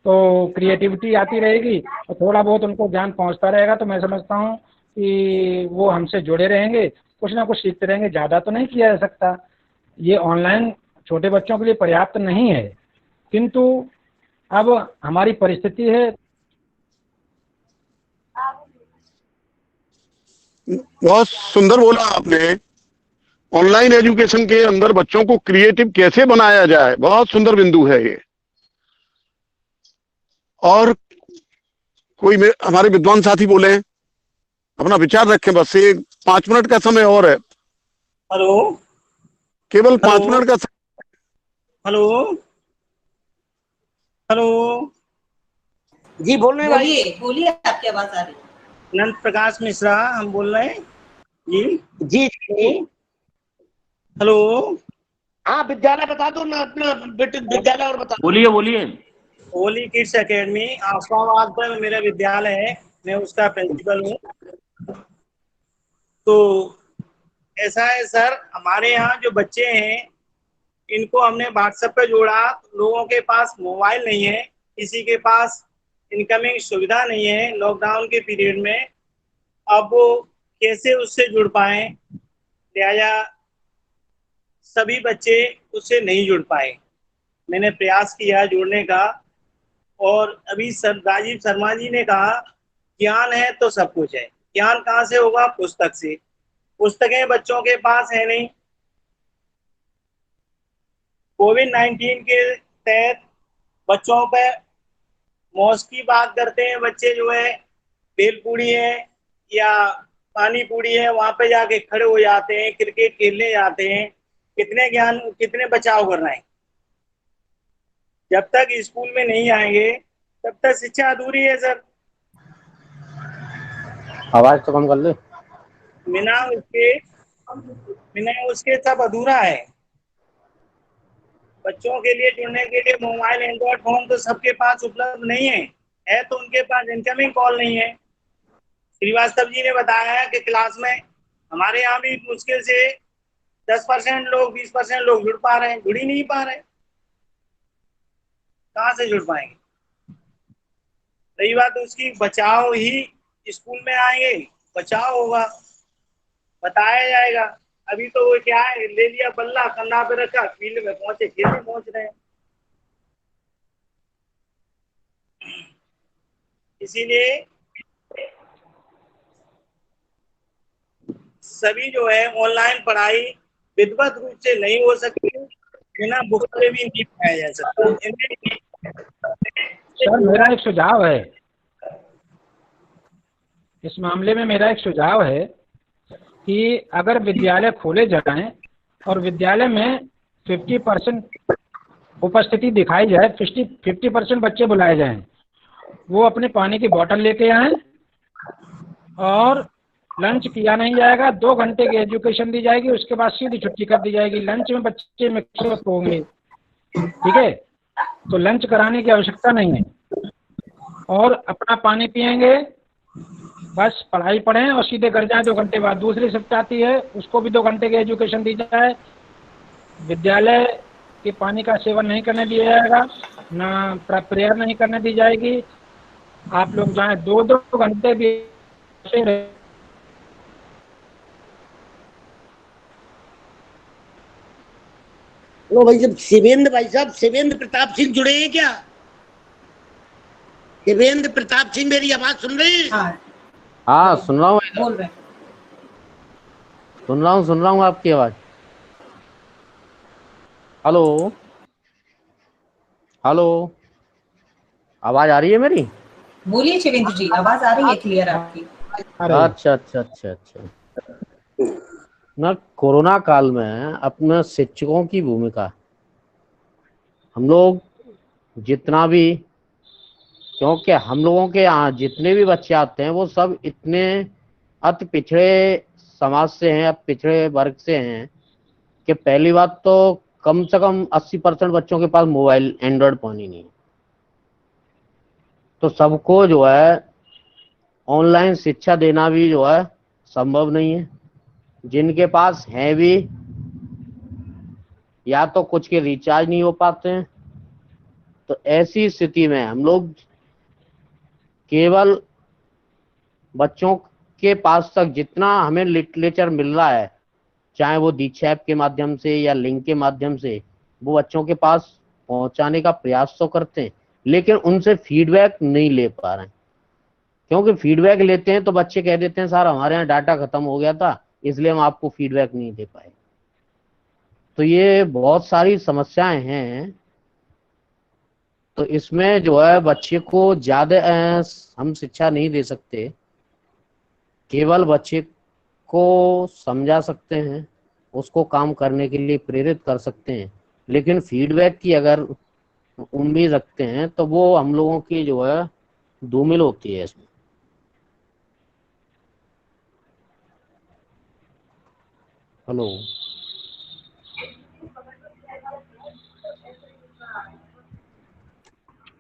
तो क्रिएटिविटी आती रहेगी और थोड़ा बहुत उनको ज्ञान पहुंचता रहेगा। तो मैं समझता हूँ कि वो हमसे जुड़े रहेंगे, कुछ ना कुछ सीखते रहेंगे। ज़्यादा तो नहीं किया जा सकता, ये ऑनलाइन छोटे बच्चों के लिए पर्याप्त नहीं है, किंतु अब हमारी परिस्थिति है। बहुत सुंदर बोला आपने। ऑनलाइन एजुकेशन के अंदर बच्चों को क्रिएटिव कैसे बनाया जाए, बहुत सुंदर बिंदु है ये। और कोई हमारे विद्वान साथी बोले, अपना विचार रखें। बस एक 5 मिनट का समय और है। हेलो, केवल 5 मिनट का हेलो हेलो। जी बोल रहे भाई। बोलिए बोलिए, आपकी आवाज आ रही है। अनंत प्रकाश मिश्रा हम बोल रहे हैं जी। जी जी। हेलो। हाँ विद्यालय बता दो ना अपना विद्यालय और बता दो। बोलिए बोलिए। होली किड्स एकेडमी आशफाबाद पर मेरा विद्यालय है, मैं उसका प्रिंसिपल हूँ। तो ऐसा है सर, हमारे यहाँ जो बच्चे हैं इनको हमने व्हाट्सएप पे जोड़ा, लोगों के पास मोबाइल नहीं है, किसी के पास इनकमिंग सुविधा नहीं है लॉकडाउन के पीरियड में। अब वो कैसे उससे जुड़ पाए, लिहाजा सभी बच्चे उससे नहीं जुड़ पाए। मैंने प्रयास किया जोड़ने का, और अभी सर राजीव शर्मा जी ने कहा ज्ञान है तो सब कुछ है। ज्ञान कहाँ से होगा? पुस्तक से। पुस्तकें बच्चों के पास है नहीं। कोविड-19 के तहत बच्चों पे मौज की बात करते हैं बच्चे, जो है भेलपूरी है, या पानी पूरी है वहां पे जाके खड़े हो जाते हैं, क्रिकेट खेलने जाते हैं, कितने बचाव कर रहे हैं। जब तक स्कूल में नहीं आएंगे तब तक शिक्षा अधूरी है सर। आवाज तो कम कर ले। बिना उसके सब अधूरा है। बच्चों के लिए जुड़ने के लिए मोबाइल, एंड्रॉइड फोन तो सबके पास उपलब्ध नहीं है तो उनके पास इनकमिंग कॉल नहीं है। श्रीवास्तव जी ने बताया है कि क्लास में हमारे यहाँ भी मुश्किल से 10% लोग, 20% लोग जुड़ पा रहे हैं, जुड़ ही नहीं पा रहे। कहाँ से जुड़ पाएंगे? रही बात उसकी, बचाव ही स्कूल में आएंगे, बचाव होगा, बताया जाएगा। अभी तो वो क्या है, ले लिया बल्ला, कंधा पे रखा, फील्ड में पहुंचे, खेलने पहुंच रहे हैं। इसीलिए सभी जो है ऑनलाइन पढ़ाई विधिवत रूप से नहीं हो सकती, बिना बुक से भी नहीं पढ़ाया जा सकता। सर मेरा एक सुझाव है, इस मामले में मेरा एक सुझाव है कि अगर विद्यालय खोले जाएं और विद्यालय में 50% उपस्थिति दिखाई जाए, 50% बच्चे बुलाए जाएं, वो अपने पानी की बोतल लेके आएं और लंच किया नहीं जाएगा, 2 घंटे की एजुकेशन दी जाएगी, उसके बाद सीधी छुट्टी कर दी जाएगी। लंच में बच्चे मिक्स होंगे, ठीक है, तो लंच कराने की आवश्यकता नहीं है और अपना पानी पिएंगे, बस पढ़ाई पढ़ें और सीधे घर जाएं। 2 घंटे बाद दूसरी शिफ्ट आती है, उसको भी 2 घंटे की एजुकेशन दी जाए। विद्यालय के पानी का सेवन नहीं करने दिया जाएगा, ना प्रेयर नहीं करने दी जाएगी। आप लोग जाएं, 2-2 घंटे भी लो भाई, जब शिवेंद्र भाई साहब, शिवेंद्र प्रताप सिंह जुड़े हैं क्या? शिवेंद्र प्रताप सिंह मेरी आवाज सुन रहे हैं? हाँ सुन रहा हूँ, बोल रहे हैं। सुन रहा हूँ आपकी आवाज। हेलो हेलो, आवाज आ रही है मेरी? बोलिए शिवेंद्र जी, आवाज आ रही है क्लियर आपकी। अच्छा। ना कोरोना काल में अपने शिक्षकों की भूमिका, हम लोग जितना भी, क्योंकि हम लोगों के यहाँ जितने भी बच्चे आते हैं वो सब इतने अति पिछड़े समाज से हैं, पिछड़े वर्ग से हैं कि पहली बात तो कम से कम 80% बच्चों के पास मोबाइल, एंड्रॉइड फोन ही नहीं है। तो सबको जो है ऑनलाइन शिक्षा देना भी जो है संभव नहीं है। जिनके पास है भी, या तो कुछ के रिचार्ज नहीं हो पाते हैं। तो ऐसी स्थिति में हम लोग केवल बच्चों के पास तक जितना हमें लिटरेचर मिल रहा है, चाहे वो दीक्षा ऐप के माध्यम से या लिंक के माध्यम से, वो बच्चों के पास पहुंचाने का प्रयास तो करते हैं, लेकिन उनसे फीडबैक नहीं ले पा रहे हैं। क्योंकि फीडबैक लेते हैं तो बच्चे कह देते हैं सर हमारे यहाँ डाटा खत्म हो गया था, इसलिए हम आपको फीडबैक नहीं दे पाए। तो ये बहुत सारी समस्याएं हैं। तो इसमें जो है बच्चे को ज्यादा हम शिक्षा नहीं दे सकते, केवल बच्चे को समझा सकते हैं, उसको काम करने के लिए प्रेरित कर सकते हैं, लेकिन फीडबैक की अगर उम्मीद रखते हैं तो वो हम लोगों की जो है धूमिल होती है इसमें। हेलो,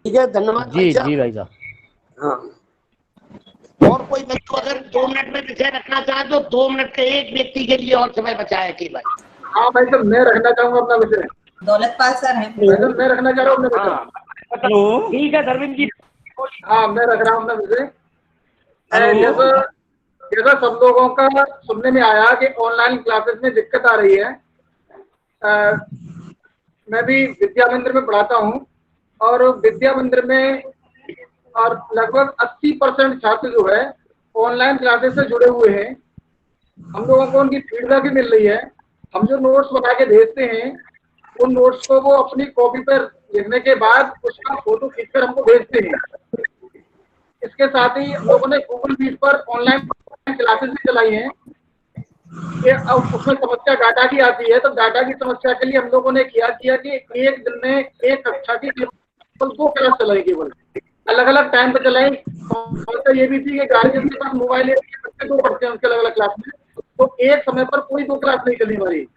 ठीक है, धन्यवाद जी भाई साहब। हाँ, और कोई बच्चों अगर 2 मिनट में विषय रखना चाहे तो 2 मिनट के एक व्यक्ति के लिए और समय बचाया केवल। हाँ भाई साहब, मैं रखना चाहूंगा अपना विषय। दौलतपाल सर हैं। मैं रखना चाह रहा हूँ अपना विषय। हेलो, ठीक है धर्मेंद्र जी। हाँ, मैं रख रहा हूँ अपना विषय। जैसा सब लोगों का सुनने में आया कि ऑनलाइन क्लासेस में दिक्कत आ रही है। मैं भी विद्या मंदिर में पढ़ाता हूँ और विद्या मंदिर में और लगभग 80% छात्र जो है ऑनलाइन क्लासेस से जुड़े हुए हैं। हम लोगों को उनकी फीडबैक भी मिल रही है। हम जो नोट्स बना के भेजते हैं उन नोट्स को वो अपनी कॉपी पर लिखने के बाद उसका फोटो खींचकर हमको भेजते हैं। इसके साथ ही हम लोगों ने गूगल मीट पर ऑनलाइन क्लासेस भी चलाई हैं। अब उसमें समस्या डाटा की आती है, तो डाटा की समस्या के लिए हम लोगों ने किया कि एक दिन में एक कक्षा की केवल 2 क्लास चलाई, केवल अलग अलग टाइम पे चलाई। समस्या ये भी थी कि गार्जियन के पास मोबाइल है, बच्चे 2 पढ़ते हैं उसके अलग अलग क्लास में, तो एक समय पर कोई 2 क्लास नहीं चली हमारी।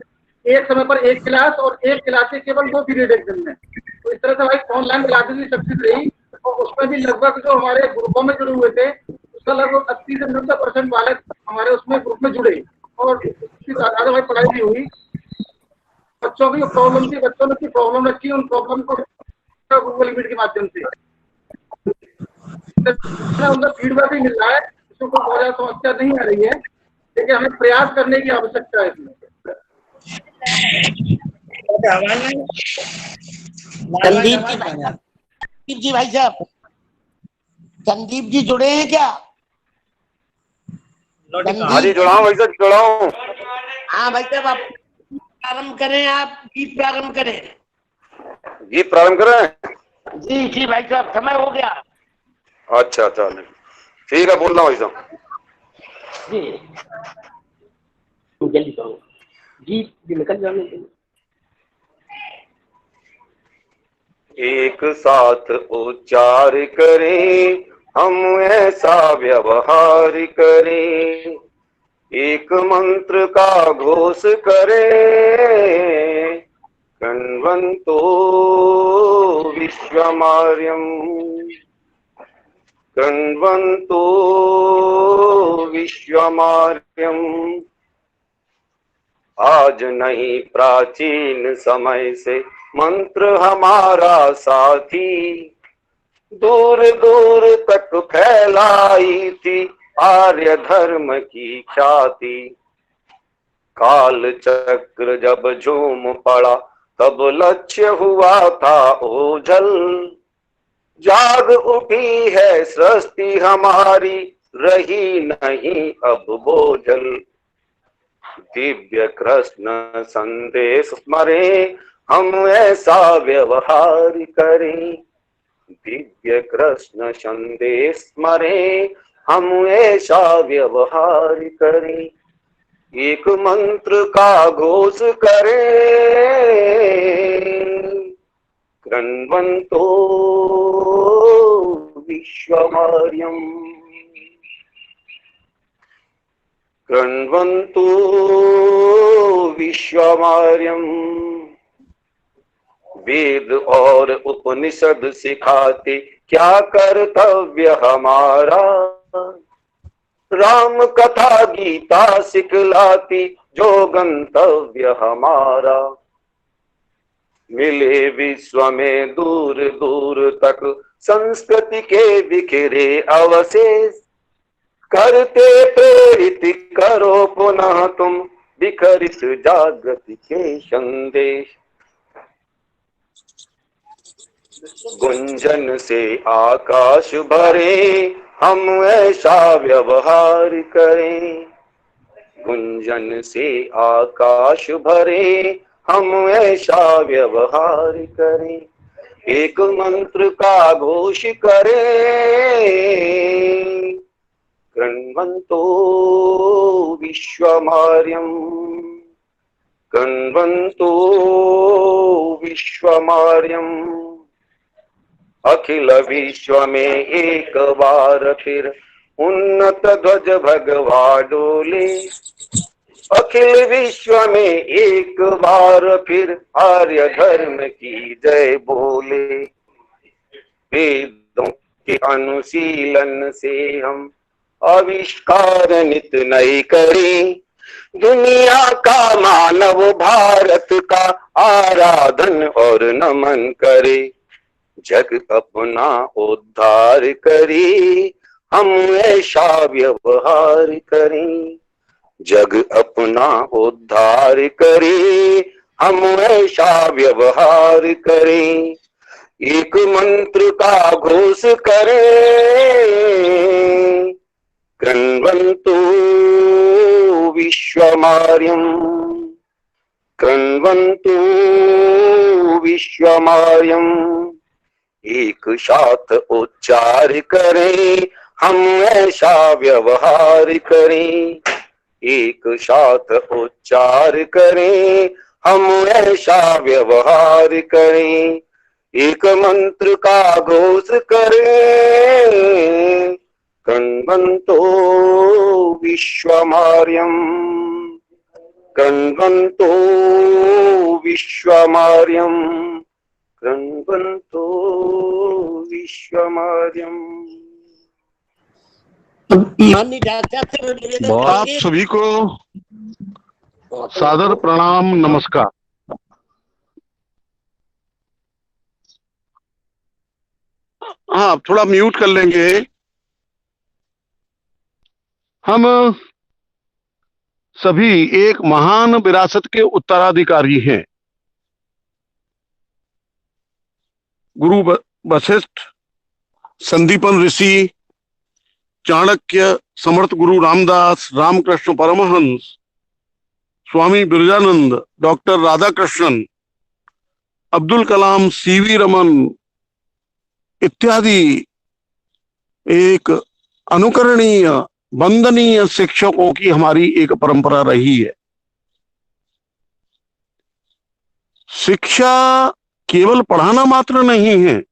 एक समय पर 1 क्लास और 1 क्लास के केवल 2 पीरियड एक दिन में। तो इस तरह से हमारी ऑनलाइन क्लासेस भी सक्सेस रही, और उसमें भी लगभग जो हमारे ग्रुपों में जुड़े हुए थे उसका लगभग 80 से 90% बालक हमारे उसमें ग्रुप में जुड़े, और उसकी तादाद हमारी पढ़ाई भी हुई। बच्चों की प्रॉब्लम थी, बच्चों ने की प्रॉब्लम रखी, उन प्रॉब्लम को गूगल मीट के माध्यम से उनका फीडबैक भी मिल रहा है, इसमें कोई बहुत ज्यादा समस्या नहीं आ रही है, लेकिन हमें प्रयास करने की आवश्यकता है इसमें। संदीप जी भाई साहब, संदीप जी जुड़े हैं क्या? हाँ जी, जुड़ा हूँ भाई साहब, जुड़ा हूँ। हाँ भाई साहब, आप प्रारंभ करें, आप गीत प्रारंभ करें। गीत प्रारंभ करें? जी जी भाई साहब, समय हो गया। अच्छा, ठीक है, बोल रहा हूँ भाई साहब जी, जल्दी करो, गीत निकल जाने दो। एक साथ उच्चार करें, हम ऐसा व्यवहार करें, एक मंत्र का घोष करें, कण्वन्तो विश्वमार्यम्, कण्वन्तो विश्वमार्यम्। आज नहीं प्राचीन समय से मंत्र हमारा साथी, दूर दूर तक फैलाई थी आर्य धर्म की ख्याति। काल चक्र जब झूम पड़ा तब लक्ष्य हुआ था ओझल, जाग उठी है सृष्टि हमारी, रही नहीं अब बोझल। दिव्य कृष्ण संदेश स्मरें, हम ऐसा व्यवहार करें, दिव्य कृष्ण संदेश स्मरें, हम ऐसा व्यवहार करें, एक मंत्र का घोष करें, कण्वन्तो विश्वमार्यम्, कण्वन्तो विश्वमार्यम्। वेद और उपनिषद सिखाते क्या कर्तव्य हमारा, राम कथा गीता सिखलाती जो गंतव्य हमारा। मिले विश्व में दूर दूर तक संस्कृति के बिखरे अवशेष, करते प्रेरित करो पुनः तुम विखरित जागृति के संदेश। गुंजन से आकाश भरे, हम ऐसा व्यवहार करें, गुंजन से आकाश भरे, हम ऐसा व्यवहार करें, एक मंत्र का घोष करें, कण्वन्तो विश्वमार्यम्, कण्वन्तो विश्वमार्यम्। अखिल विश्व में एक बार फिर उन्नत ध्वज भगवा डोले, अखिल विश्व में एक बार फिर आर्य धर्म की जय बोले। वेदों के अनुशीलन से हम आविष्कार नित नए करें, दुनिया का मानव भारत का आराधन और नमन करे। जग अपना उद्धार करे, हम ऐसा व्यवहार करें, जग अपना उद्धार करे, हम ऐसा व्यवहार करें, एक मंत्र का घोष करें, कण्वन्तो विश्वमार्यम्, कण्वन्तो विश्वमार्यम्। एक साथ उच्चार करें, हम ऐसा व्यवहार करें, एक साथ उच्चार करें, हम ऐसा व्यवहार करें, एक मंत्र का घोष करें, कृण्वन्तो विश्वमार्यम्, कृण्वन्तो विश्वमार्यम्, कृण्वन्तो विश्वमार्यम्। माननीय डाक्टर साहब से निवेदन आप करेंगे। सभी को सादर प्रणाम, नमस्कार। हाँ, थोड़ा म्यूट कर लेंगे। हम सभी एक महान विरासत के उत्तराधिकारी हैं। गुरु वशिष्ठ, संदीपन ऋषि, चाणक्य, समर्थ गुरु रामदास, रामकृष्ण परमहंस, स्वामी बिरजानंद, डॉक्टर राधाकृष्णन, अब्दुल कलाम, सीवी रमन इत्यादि एक अनुकरणीय वंदनीय शिक्षकों की हमारी एक परंपरा रही है। शिक्षा केवल पढ़ाना मात्र नहीं है,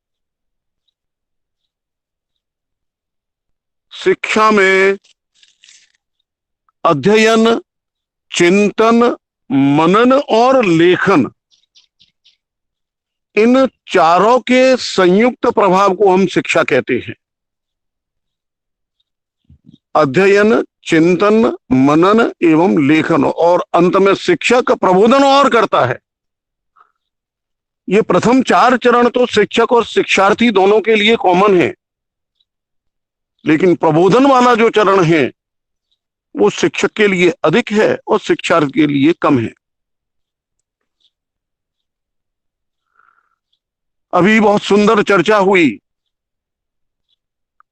शिक्षा में अध्ययन, चिंतन, मनन और लेखन, इन चारों के संयुक्त प्रभाव को हम शिक्षा कहते हैं। अध्ययन, चिंतन, मनन एवं लेखन, और अंत में शिक्षक प्रबोधन और करता है। ये प्रथम 4 चरण तो शिक्षक और शिक्षार्थी दोनों के लिए कॉमन है, लेकिन प्रबोधन वाला जो चरण है वो शिक्षक के लिए अधिक है और शिक्षार्थी के लिए कम है। अभी बहुत सुंदर चर्चा हुई,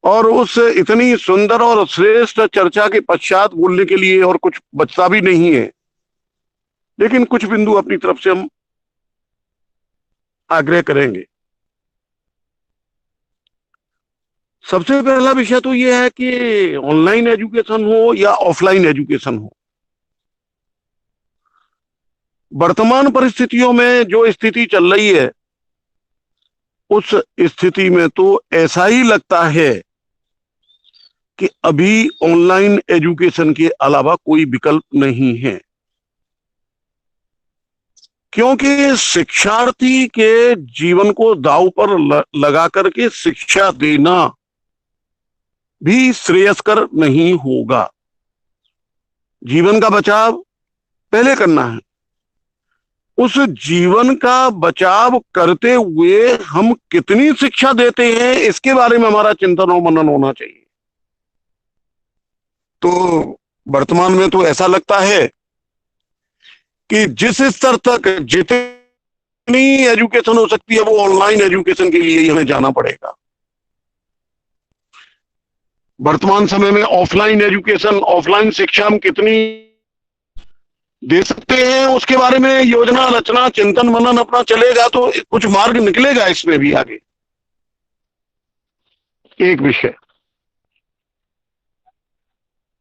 और उस इतनी सुंदर और श्रेष्ठ चर्चा के पश्चात बोलने के लिए और कुछ बचता भी नहीं है, लेकिन कुछ बिंदु अपनी तरफ से हम आग्रह करेंगे। सबसे पहला विषय तो यह है कि ऑनलाइन एजुकेशन हो या ऑफलाइन एजुकेशन हो, वर्तमान परिस्थितियों में जो स्थिति चल रही है, उस स्थिति में तो ऐसा ही लगता है कि अभी ऑनलाइन एजुकेशन के अलावा कोई विकल्प नहीं है, क्योंकि शिक्षार्थी के जीवन को दांव पर लगा करके शिक्षा देना भी श्रेयस्कर नहीं होगा। जीवन का बचाव पहले करना है। उस जीवन का बचाव करते हुए हम कितनी शिक्षा देते हैं, इसके बारे में हमारा चिंतन और मनन होना चाहिए। तो वर्तमान में तो ऐसा लगता है कि जिस स्तर तक जितनी एजुकेशन हो सकती है वो ऑनलाइन एजुकेशन के लिए ही हमें जाना पड़ेगा। वर्तमान समय में ऑफलाइन एजुकेशन, ऑफलाइन शिक्षा हम कितनी दे सकते हैं, उसके बारे में योजना रचना, चिंतन मनन अपना चलेगा तो कुछ मार्ग निकलेगा इसमें भी आगे। एक विषय।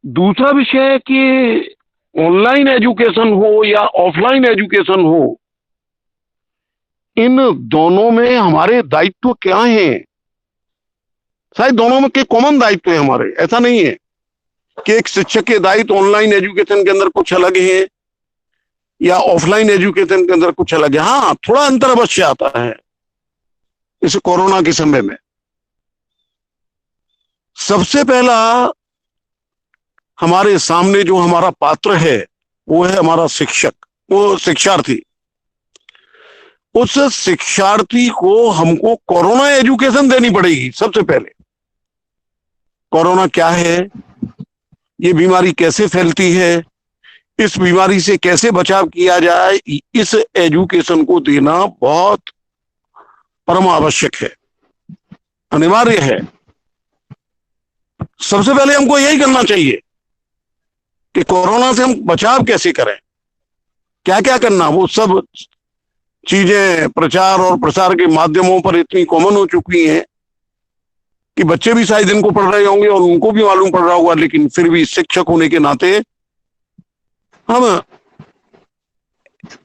दूसरा विषय कि ऑनलाइन एजुकेशन हो या ऑफलाइन एजुकेशन हो, इन दोनों में हमारे दायित्व क्या हैं? शायद दोनों में के कॉमन दायित्व है हमारे। ऐसा नहीं है कि एक शिक्षक के दायित्व ऑनलाइन एजुकेशन के अंदर कुछ अलग है या ऑफलाइन एजुकेशन के अंदर कुछ अलग है। हाँ, थोड़ा अंतर अवश्य आता है इस कोरोना के समय में। सबसे पहला हमारे सामने जो हमारा पात्र है वो है हमारा शिक्षक, वो शिक्षार्थी। उस शिक्षार्थी को हमको कोरोना एजुकेशन देनी पड़ेगी। सबसे पहले कोरोना क्या है, ये बीमारी कैसे फैलती है, इस बीमारी से कैसे बचाव किया जाए, इस एजुकेशन को देना बहुत परम आवश्यक है, अनिवार्य है। सबसे पहले हमको यही करना चाहिए कि कोरोना से हम बचाव कैसे करें, क्या क्या करना। वो सब चीजें प्रचार और प्रसार के माध्यमों पर इतनी कॉमन हो चुकी हैं कि बच्चे भी शायद इनको पढ़ रहे होंगे और उनको भी मालूम पड़ रहा होगा, लेकिन फिर भी शिक्षक होने के नाते हम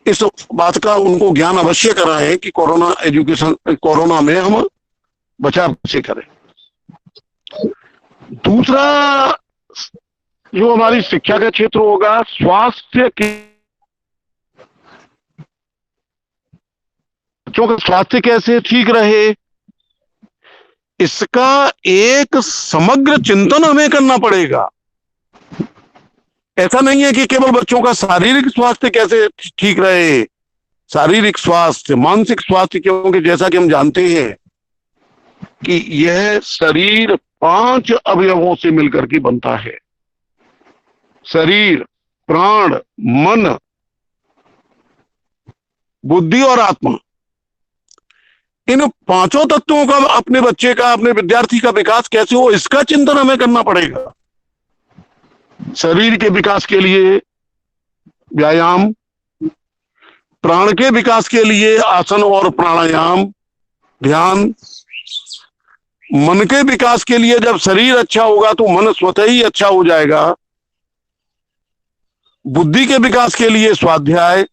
इस बात का उनको ज्ञान अवश्य कराएं कि कोरोना में हम बचाव कैसे करें। दूसरा जो हमारी शिक्षा का क्षेत्र होगा, स्वास्थ्य की, बच्चों का स्वास्थ्य कैसे ठीक रहे, इसका एक समग्र चिंतन हमें करना पड़ेगा। ऐसा नहीं है कि केवल बच्चों का शारीरिक स्वास्थ्य कैसे ठीक रहे, शारीरिक स्वास्थ्य, मानसिक स्वास्थ्य, क्योंकि जैसा कि हम जानते हैं कि यह शरीर 5 अवयवों से मिलकर के बनता है। शरीर, प्राण, मन, बुद्धि और आत्मा। इन 5 तत्वों का अपने बच्चे का, अपने विद्यार्थी का विकास कैसे हो, इसका चिंतन हमें करना पड़ेगा। शरीर के विकास के लिए व्यायाम, प्राण के विकास के लिए आसन और प्राणायाम, ध्यान, मन के विकास के लिए जब शरीर अच्छा होगा तो मन स्वतः ही अच्छा हो जाएगा, बुद्धि के विकास के लिए स्वाध्याय,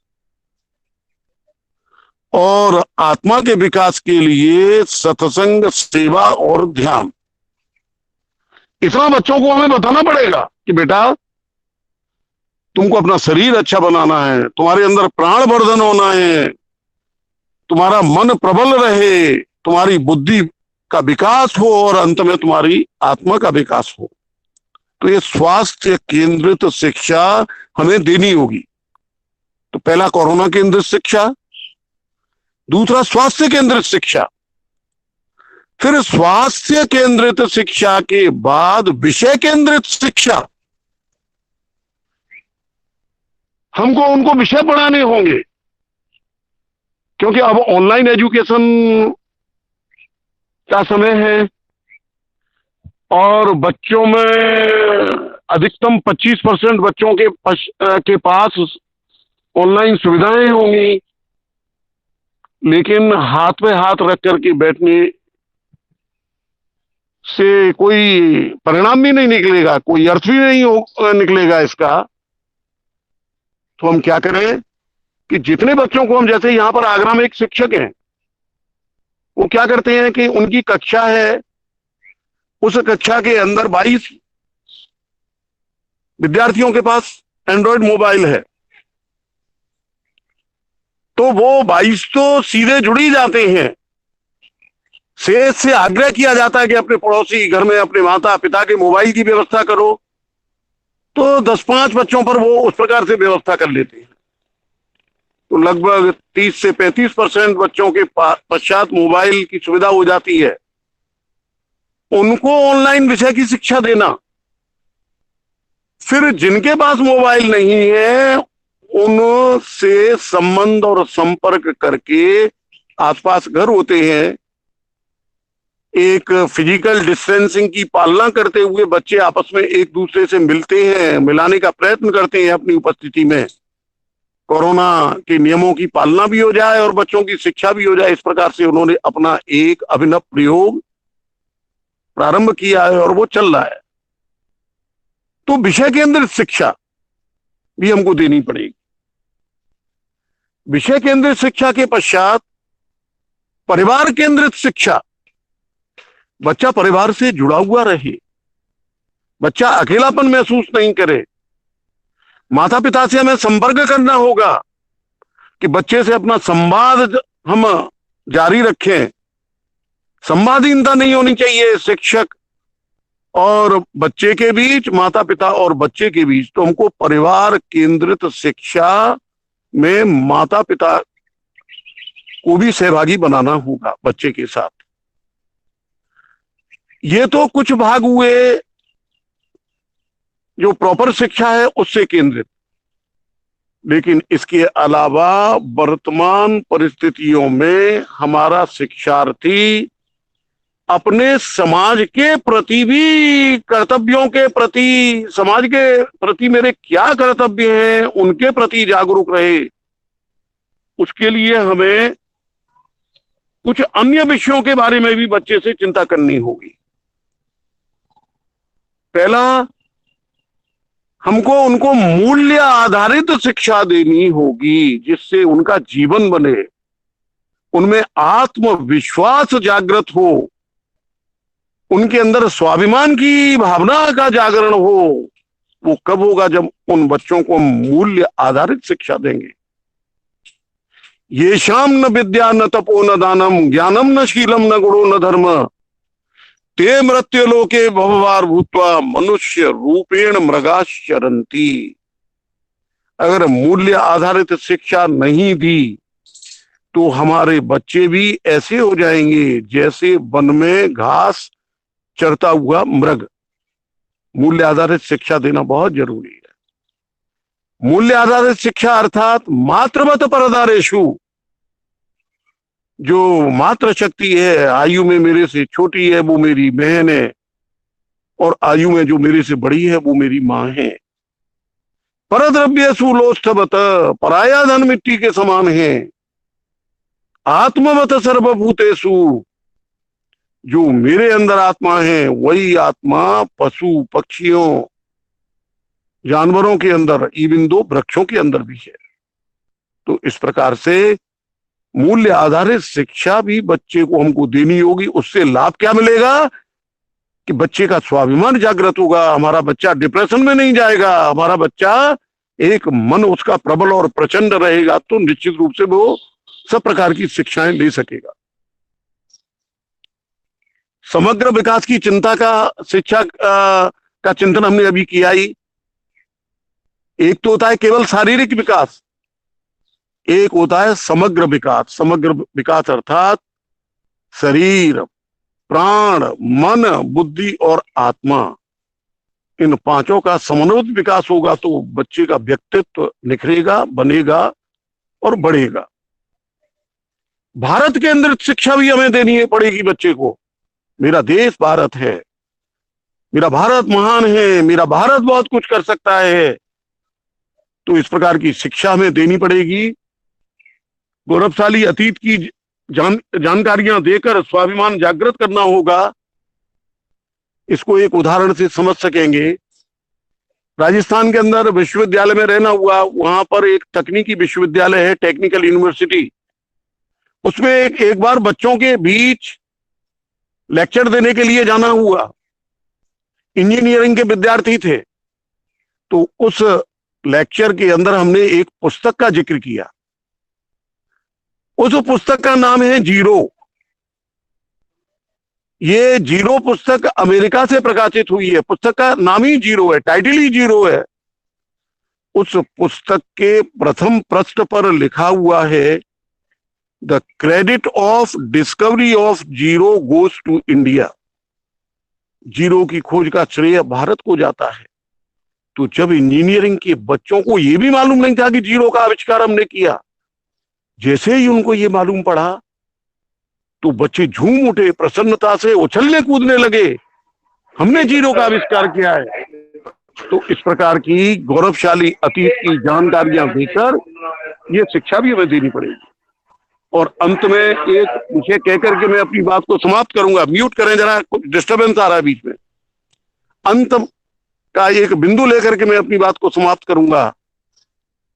और आत्मा के विकास के लिए सत्संग, सेवा और ध्यान। इतना बच्चों को हमें बताना पड़ेगा कि बेटा तुमको अपना शरीर अच्छा बनाना है, तुम्हारे अंदर प्राण वर्धन होना है, तुम्हारा मन प्रबल रहे, तुम्हारी बुद्धि का विकास हो और अंत में तुम्हारी आत्मा का विकास हो। तो ये स्वास्थ्य केंद्रित शिक्षा हमें देनी होगी। तो पहला कोरोना केंद्रित शिक्षा, दूसरा स्वास्थ्य केंद्रित शिक्षा, फिर स्वास्थ्य केंद्रित शिक्षा के बाद विषय केंद्रित शिक्षा। हमको उनको विषय पढ़ाने होंगे, क्योंकि अब ऑनलाइन एजुकेशन का समय है और बच्चों में अधिकतम 25% बच्चों के पास ऑनलाइन सुविधाएं होंगी, लेकिन हाथ पे हाथ रख करके बैठने से कोई परिणाम भी नहीं निकलेगा, कोई अर्थ भी नहीं निकलेगा इसका। तो हम क्या करें कि जितने बच्चों को हम, जैसे यहां पर आगरा में एक शिक्षक हैं, वो क्या करते हैं कि उनकी कक्षा है, उस कक्षा के अंदर 22 विद्यार्थियों के पास एंड्रॉयड मोबाइल है, तो वो 22 तो सीधे जुड़ ही जाते हैं। से आग्रह किया जाता है कि अपने पड़ोसी घर में अपने माता पिता के मोबाइल की व्यवस्था करो, तो 10-5 बच्चों पर वो उस प्रकार से व्यवस्था कर लेते हैं। तो लगभग 30 से 35% बच्चों के पश्चात मोबाइल की सुविधा हो जाती है। उनको ऑनलाइन विषय की शिक्षा देना, फिर जिनके पास मोबाइल नहीं है उनसे संबंध और संपर्क करके, आसपास घर होते हैं, एक फिजिकल डिस्टेंसिंग की पालना करते हुए बच्चे आपस में एक दूसरे से मिलते हैं, मिलाने का प्रयत्न करते हैं अपनी उपस्थिति में। कोरोना के नियमों की पालना भी हो जाए और बच्चों की शिक्षा भी हो जाए, इस प्रकार से उन्होंने अपना एक अभिनव प्रयोग प्रारंभ किया है और वो चल रहा है। तो विषय केंद्रित शिक्षा भी हमको देनी पड़ेगी। विषय केंद्रित शिक्षा के पश्चात परिवार केंद्रित शिक्षा। बच्चा परिवार से जुड़ा हुआ रहे, बच्चा अकेलापन महसूस नहीं करे। माता पिता से हमें संपर्क करना होगा कि बच्चे से अपना संवाद हम जारी रखें। संवादहीनता नहीं होनी चाहिए शिक्षक और बच्चे के बीच, माता पिता और बच्चे के बीच। तो हमको परिवार केंद्रित शिक्षा में माता पिता को भी सहभागी बनाना होगा बच्चे के साथ। ये तो कुछ भाग हुए जो प्रॉपर शिक्षा है उससे केंद्रित, लेकिन इसके अलावा वर्तमान परिस्थितियों में हमारा शिक्षार्थी अपने समाज के प्रति भी, कर्तव्यों के प्रति, समाज के प्रति मेरे क्या कर्तव्य हैं उनके प्रति जागरूक रहे। उसके लिए हमें कुछ अन्य विषयों के बारे में भी बच्चे से चिंता करनी होगी। पहला, हमको उनको मूल्य आधारित शिक्षा देनी होगी जिससे उनका जीवन बने, उनमें आत्मविश्वास जागृत हो, उनके अंदर स्वाभिमान की भावना का जागरण हो। वो कब होगा? जब उन बच्चों को मूल्य आधारित शिक्षा देंगे। ये शाम न विद्या न तपो न दानम ज्ञानम न शीलम न गुणो न धर्म ते मृत्यु लोके भववार भूत्वा मनुष्य रूपेण मृगाश्चरन्ति। अगर मूल्य आधारित शिक्षा नहीं दी तो हमारे बच्चे भी ऐसे हो जाएंगे जैसे वन में घास चरता हुआ मृग। मूल्य आधारित शिक्षा देना बहुत जरूरी है। मूल्य आधारित शिक्षा अर्थात मातृवत परदारेषु, जो मातृ शक्ति है, आयु में मेरे से छोटी है वो मेरी बहन है, और आयु में जो मेरे से बड़ी है वो मेरी मां है। परद्रव्येषु लोष्ठवत, पराया धन मिट्टी के समान है। आत्मवत सर्वभूतेषु, जो मेरे अंदर आत्मा है वही आत्मा पशु पक्षियों जानवरों के अंदर, इवन दो वृक्षों के अंदर भी है। तो इस प्रकार से मूल्य आधारित शिक्षा भी बच्चे को हमको देनी होगी। उससे लाभ क्या मिलेगा कि बच्चे का स्वाभिमान जागृत होगा, हमारा बच्चा डिप्रेशन में नहीं जाएगा, हमारा बच्चा एक मन उसका प्रबल और प्रचंड रहेगा, तो निश्चित रूप से वो सब प्रकार की शिक्षाएं ले सकेगा। समग्र विकास की चिंता का शिक्षा का चिंतन हमने अभी किया ही। एक तो होता है केवल शारीरिक विकास, एक होता है समग्र विकास। समग्र विकास अर्थात शरीर, प्राण, मन, बुद्धि और आत्मा, इन पांचों का समन्वित विकास होगा तो बच्चे का व्यक्तित्व निखरेगा, बनेगा और बढ़ेगा। भारत के अंदर शिक्षा भी हमें देनी पड़ेगी बच्चे को। मेरा देश भारत है, मेरा भारत महान है, मेरा भारत बहुत कुछ कर सकता है, तो इस प्रकार की शिक्षा हमें देनी पड़ेगी। गौरवशाली अतीत की जानकारियां देकर स्वाभिमान जागृत करना होगा। इसको एक उदाहरण से समझ सकेंगे। राजस्थान के अंदर विश्वविद्यालय में रहना हुआ, वहां पर एक तकनीकी विश्वविद्यालय है, टेक्निकल यूनिवर्सिटी। उसमें एक बार बच्चों के बीच लेक्चर देने के लिए जाना हुआ। इंजीनियरिंग के विद्यार्थी थे, तो उस लेक्चर के अंदर हमने एक पुस्तक का जिक्र किया। उस पुस्तक का नाम है जीरो। ये जीरो पुस्तक अमेरिका से प्रकाशित हुई है। पुस्तक का नाम ही जीरो है, टाइटल ही जीरो है। उस पुस्तक के प्रथम पृष्ठ पर लिखा हुआ है, the credit of discovery of zero goes to India. Zero की खोज का श्रेय भारत को जाता है। तो जब इंजीनियरिंग के बच्चों को यह भी मालूम नहीं था कि जीरो का आविष्कार हमने किया, जैसे ही उनको ये मालूम पड़ा तो बच्चे झूम उठे, प्रसन्नता से उछलने कूदने लगे, हमने जीरो का आविष्कार किया है। तो इस प्रकार की गौरवशाली अतीत की जानकारियां देकर ये शिक्षा भी हमें देनी पड़ेगी। और अंत में एक विषय कहकर के मैं अपनी बात को समाप्त करूंगा। म्यूट करें जरा, कुछ डिस्टर्बेंस आ रहा है बीच में। अंत का एक बिंदु लेकर के मैं अपनी बात को समाप्त करूंगा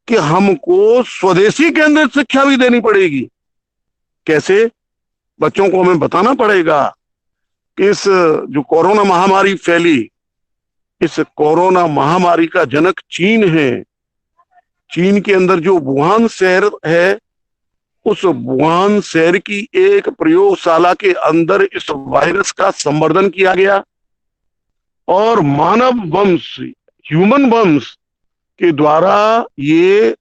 कि हमको स्वदेशी केंद्रित शिक्षा भी देनी पड़ेगी। कैसे? बच्चों को हमें बताना पड़ेगा कि इस जो कोरोना महामारी फैली, इस कोरोना महामारी का जनक चीन है। चीन के अंदर जो वुहान शहर है, उस वुहान शहर की एक प्रयोगशाला के अंदर इस वायरस का संवर्धन किया गया और मानव वंश, ह्यूमन वंश के द्वारा ये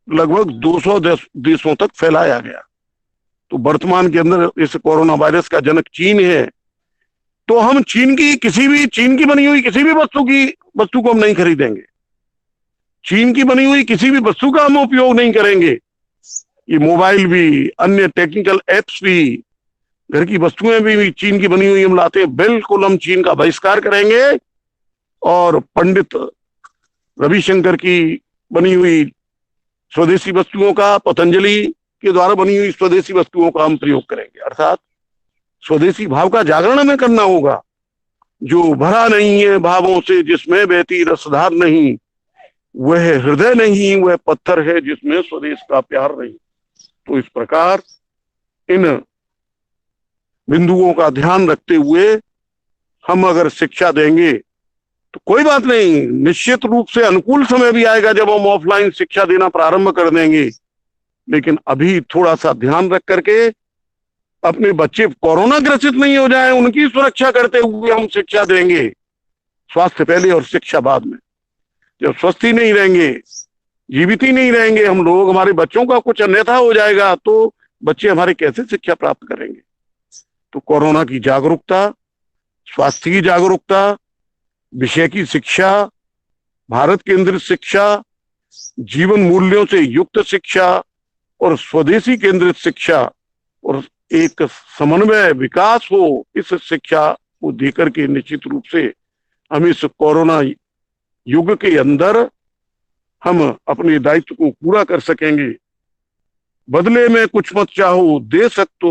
लगभग 200 देशों तक फैलाया गया। तो वर्तमान के अंदर इस कोरोना वायरस का जनक चीन है। तो हम चीन की बनी हुई किसी भी वस्तु को हम नहीं खरीदेंगे। चीन की बनी हुई किसी भी वस्तु का हम उपयोग नहीं करेंगे। ये मोबाइल भी, अन्य टेक्निकल एप्स भी, घर की वस्तुएं भी चीन की बनी हुई हम लाते हैं, बिल्कुल हम चीन का बहिष्कार करेंगे। और पंडित रविशंकर की बनी हुई स्वदेशी वस्तुओं का, पतंजलि के द्वारा बनी हुई स्वदेशी वस्तुओं का हम प्रयोग करेंगे। अर्थात स्वदेशी भाव का जागरण हमें करना होगा। जो भरा नहीं है भावों से, जिसमें बहती रसधार नहीं, वह हृदय नहीं, वह पत्थर है जिसमें स्वदेश का प्यार नहीं। तो इस प्रकार इन बिंदुओं का ध्यान रखते हुए हम अगर शिक्षा देंगे तो कोई बात नहीं, निश्चित रूप से अनुकूल समय भी आएगा जब हम ऑफलाइन शिक्षा देना प्रारंभ कर देंगे। लेकिन अभी थोड़ा सा ध्यान रख करके अपने बच्चे कोरोना ग्रसित नहीं हो जाए, उनकी सुरक्षा करते हुए हम शिक्षा देंगे। स्वास्थ्य पहले और शिक्षा बाद में। जब स्वस्थ ही नहीं रहेंगे, जीवित ही नहीं रहेंगे हम लोग, हमारे बच्चों का कुछ अन्यथा हो जाएगा तो बच्चे हमारे कैसे शिक्षा प्राप्त करेंगे। तो कोरोना की जागरूकता, स्वास्थ्य की जागरूकता, विषय की शिक्षा, भारत केंद्रित शिक्षा, जीवन मूल्यों से युक्त शिक्षा और स्वदेशी केंद्रित शिक्षा और एक समन्वय विकास हो, इस शिक्षा को देकर के निश्चित रूप से हम इस कोरोना युग के अंदर हम अपने दायित्व को पूरा कर सकेंगे। बदले में कुछ मत चाहो, दे सकते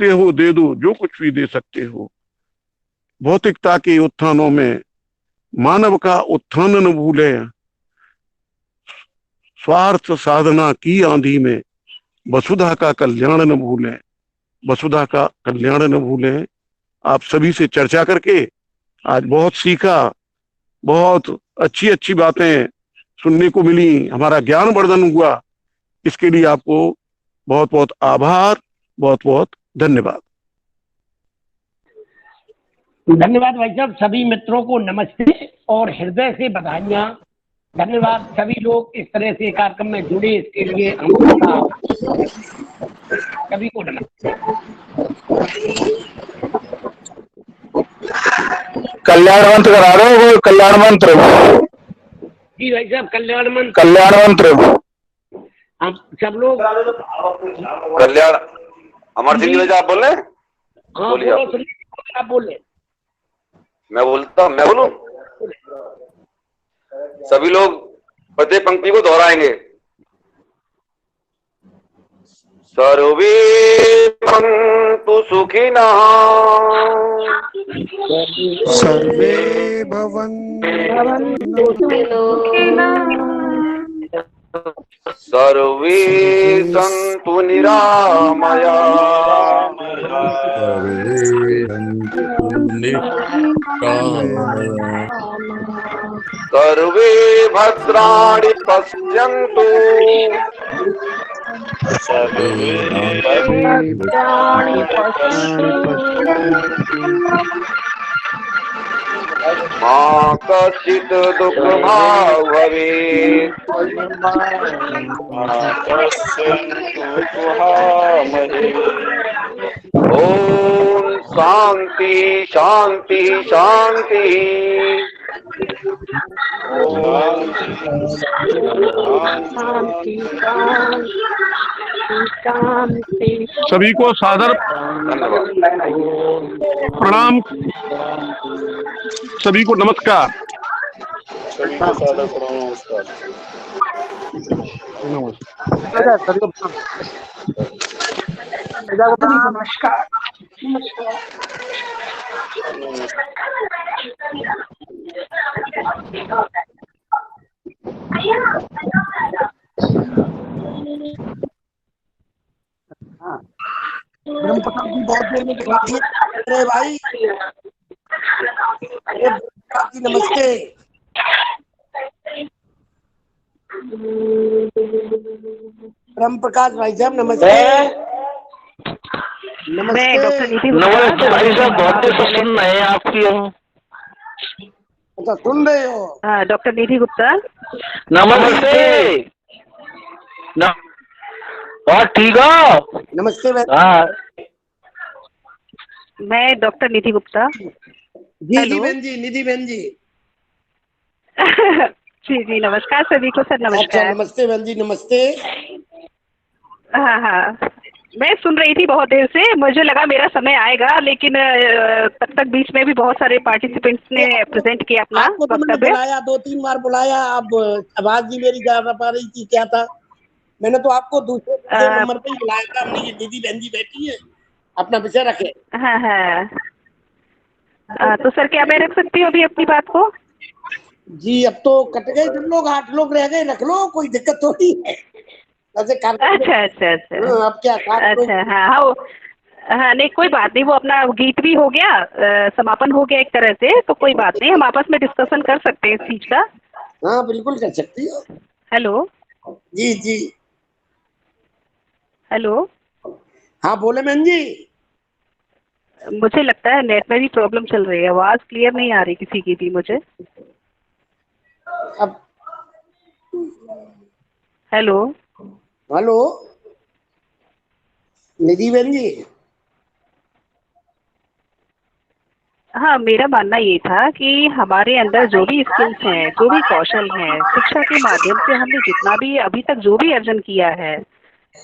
हो दे दो, जो कुछ भी दे सकते हो। भौतिकता के उत्थानों में मानव का उत्थान न भूले, स्वार्थ साधना की आंधी में वसुधा का कल्याण न भूलें, वसुधा का कल्याण न भूलें। आप सभी से चर्चा करके आज बहुत सीखा, बहुत अच्छी अच्छी बातें सुनने को मिली, हमारा ज्ञान वर्धन हुआ। इसके लिए आपको बहुत बहुत आभार, बहुत बहुत धन्यवाद। धन्यवाद भाई साहब। सभी मित्रों को नमस्ते और हृदय से बधाइयाँ। धन्यवाद सभी लोग इस तरह से कार्यक्रम में जुड़े, इसके लिए हम सभी को नमस्ते। कल्याण मंत्र करा रहे हो, कल्याण मंत्र। जी भाई साहब, कल्याण मंत्र। कल्याण मंत्र हम सब लोग कल्याण। अमर सिंह जी आप बोल रहे हैं? हाँ बोलिए बोलो, आप बोले। मैं बोलता हूँ, मैं बोलूं? सभी लोग प्रत्येक पंक्ति को दोहराएंगे। सर्वे भवन्तु सुखिनः, सर्वे भवन्तु सुखिनः, सर्वे सन्तु निरामया, सर्वे भद्राणि पश्यन्तु, सर्वे भद्राणि पश्यन्तु, मा कश्चित् दुःखभाग् भवेत्, ओम शांति शांति शांति। सभी को सादर प्रणाम, सभी को नमस्कार। नमस्कार। बहुत देर में दिखा दिए। अरे भाई, नमस्ते। ब्रह्म प्रकाश भाई साहब नमस्ते। नमस्ते भाई साहब, बहुत देर सुन रहे हैं आपकी हम। अच्छा सुन रहे हो? डॉक्टर निधि गुप्ता नमस्ते। और ठीक हो? नमस्ते हाँ, मैं डॉक्टर निधि गुप्ता। जी बहन जी, निधि बहन जी। जी जी नमस्कार सभी को सर, नमस्कार। अच्छा, नमस्ते बहन जी, नमस्ते। हाँ हाँ, मैं सुन रही थी बहुत देर से, मुझे लगा मेरा समय आएगा, लेकिन तब तक बीच में भी बहुत सारे पार्टिसिपेंट्स ने प्रेजेंट किया अपना वक्तव्य। बुलाया, 2-3 बार बुलाया, अब आवाज नहीं मेरी जा पा रही थी, क्या था? मैंने तो आपको दूसरे नंबर पे ही बुलाया था। हमने ये दीदी बहन जी बैठी है, अपना विषय रखे। हाँ हाँ तो सर क्या मैं रख सकती हूँ अभी अपनी बात को? जी अब तो कट गए, 7 लोग 8 लोग रह गए, रख लो, कोई दिक्कत थोड़ी है। वैसे अच्छा। अब क्या अच्छा हाँ हाँ नहीं कोई बात नहीं, वो अपना गीत भी हो गया, समापन हो गया एक तरह से, तो कोई बात नहीं, हम आपस में डिस्कशन कर सकते हैं इस चीज का। हाँ बिल्कुल कर सकती हो। हेलो जी जी हेलो। हाँ बोले बहन जी। मुझे लगता है नेट में भी प्रॉब्लम चल रही है, आवाज क्लियर नहीं आ रही किसी की भी मुझे। अब हेलो हेलो निधि बहन जी। हाँ मेरा मानना ये था कि हमारे अंदर जो भी स्किल्स हैं, जो भी कौशल हैं, शिक्षा के माध्यम से हमने जितना भी अभी तक जो भी अर्जन किया है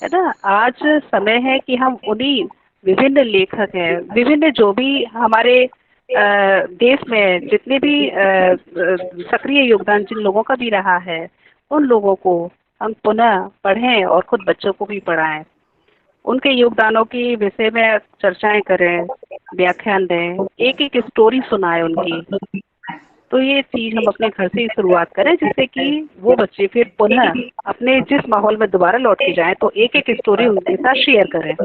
ना, आज समय है कि हम उन्हीं विभिन्न लेखक हैं, विभिन्न जो भी हमारे देश में जितने भी सक्रिय योगदान जिन लोगों का भी रहा है, उन लोगों को हम पुनः पढ़ें और खुद बच्चों को भी पढ़ाएं, उनके योगदानों की विषय में चर्चाएं करें, व्याख्यान दें, एक एक स्टोरी सुनाएं उनकी। तो ये चीज हम अपने घर से ही शुरुआत करें, जिससे कि वो बच्चे फिर पुनः अपने जिस माहौल में दोबारा लौट के जाएं तो एक एक स्टोरी उनके साथ शेयर करें।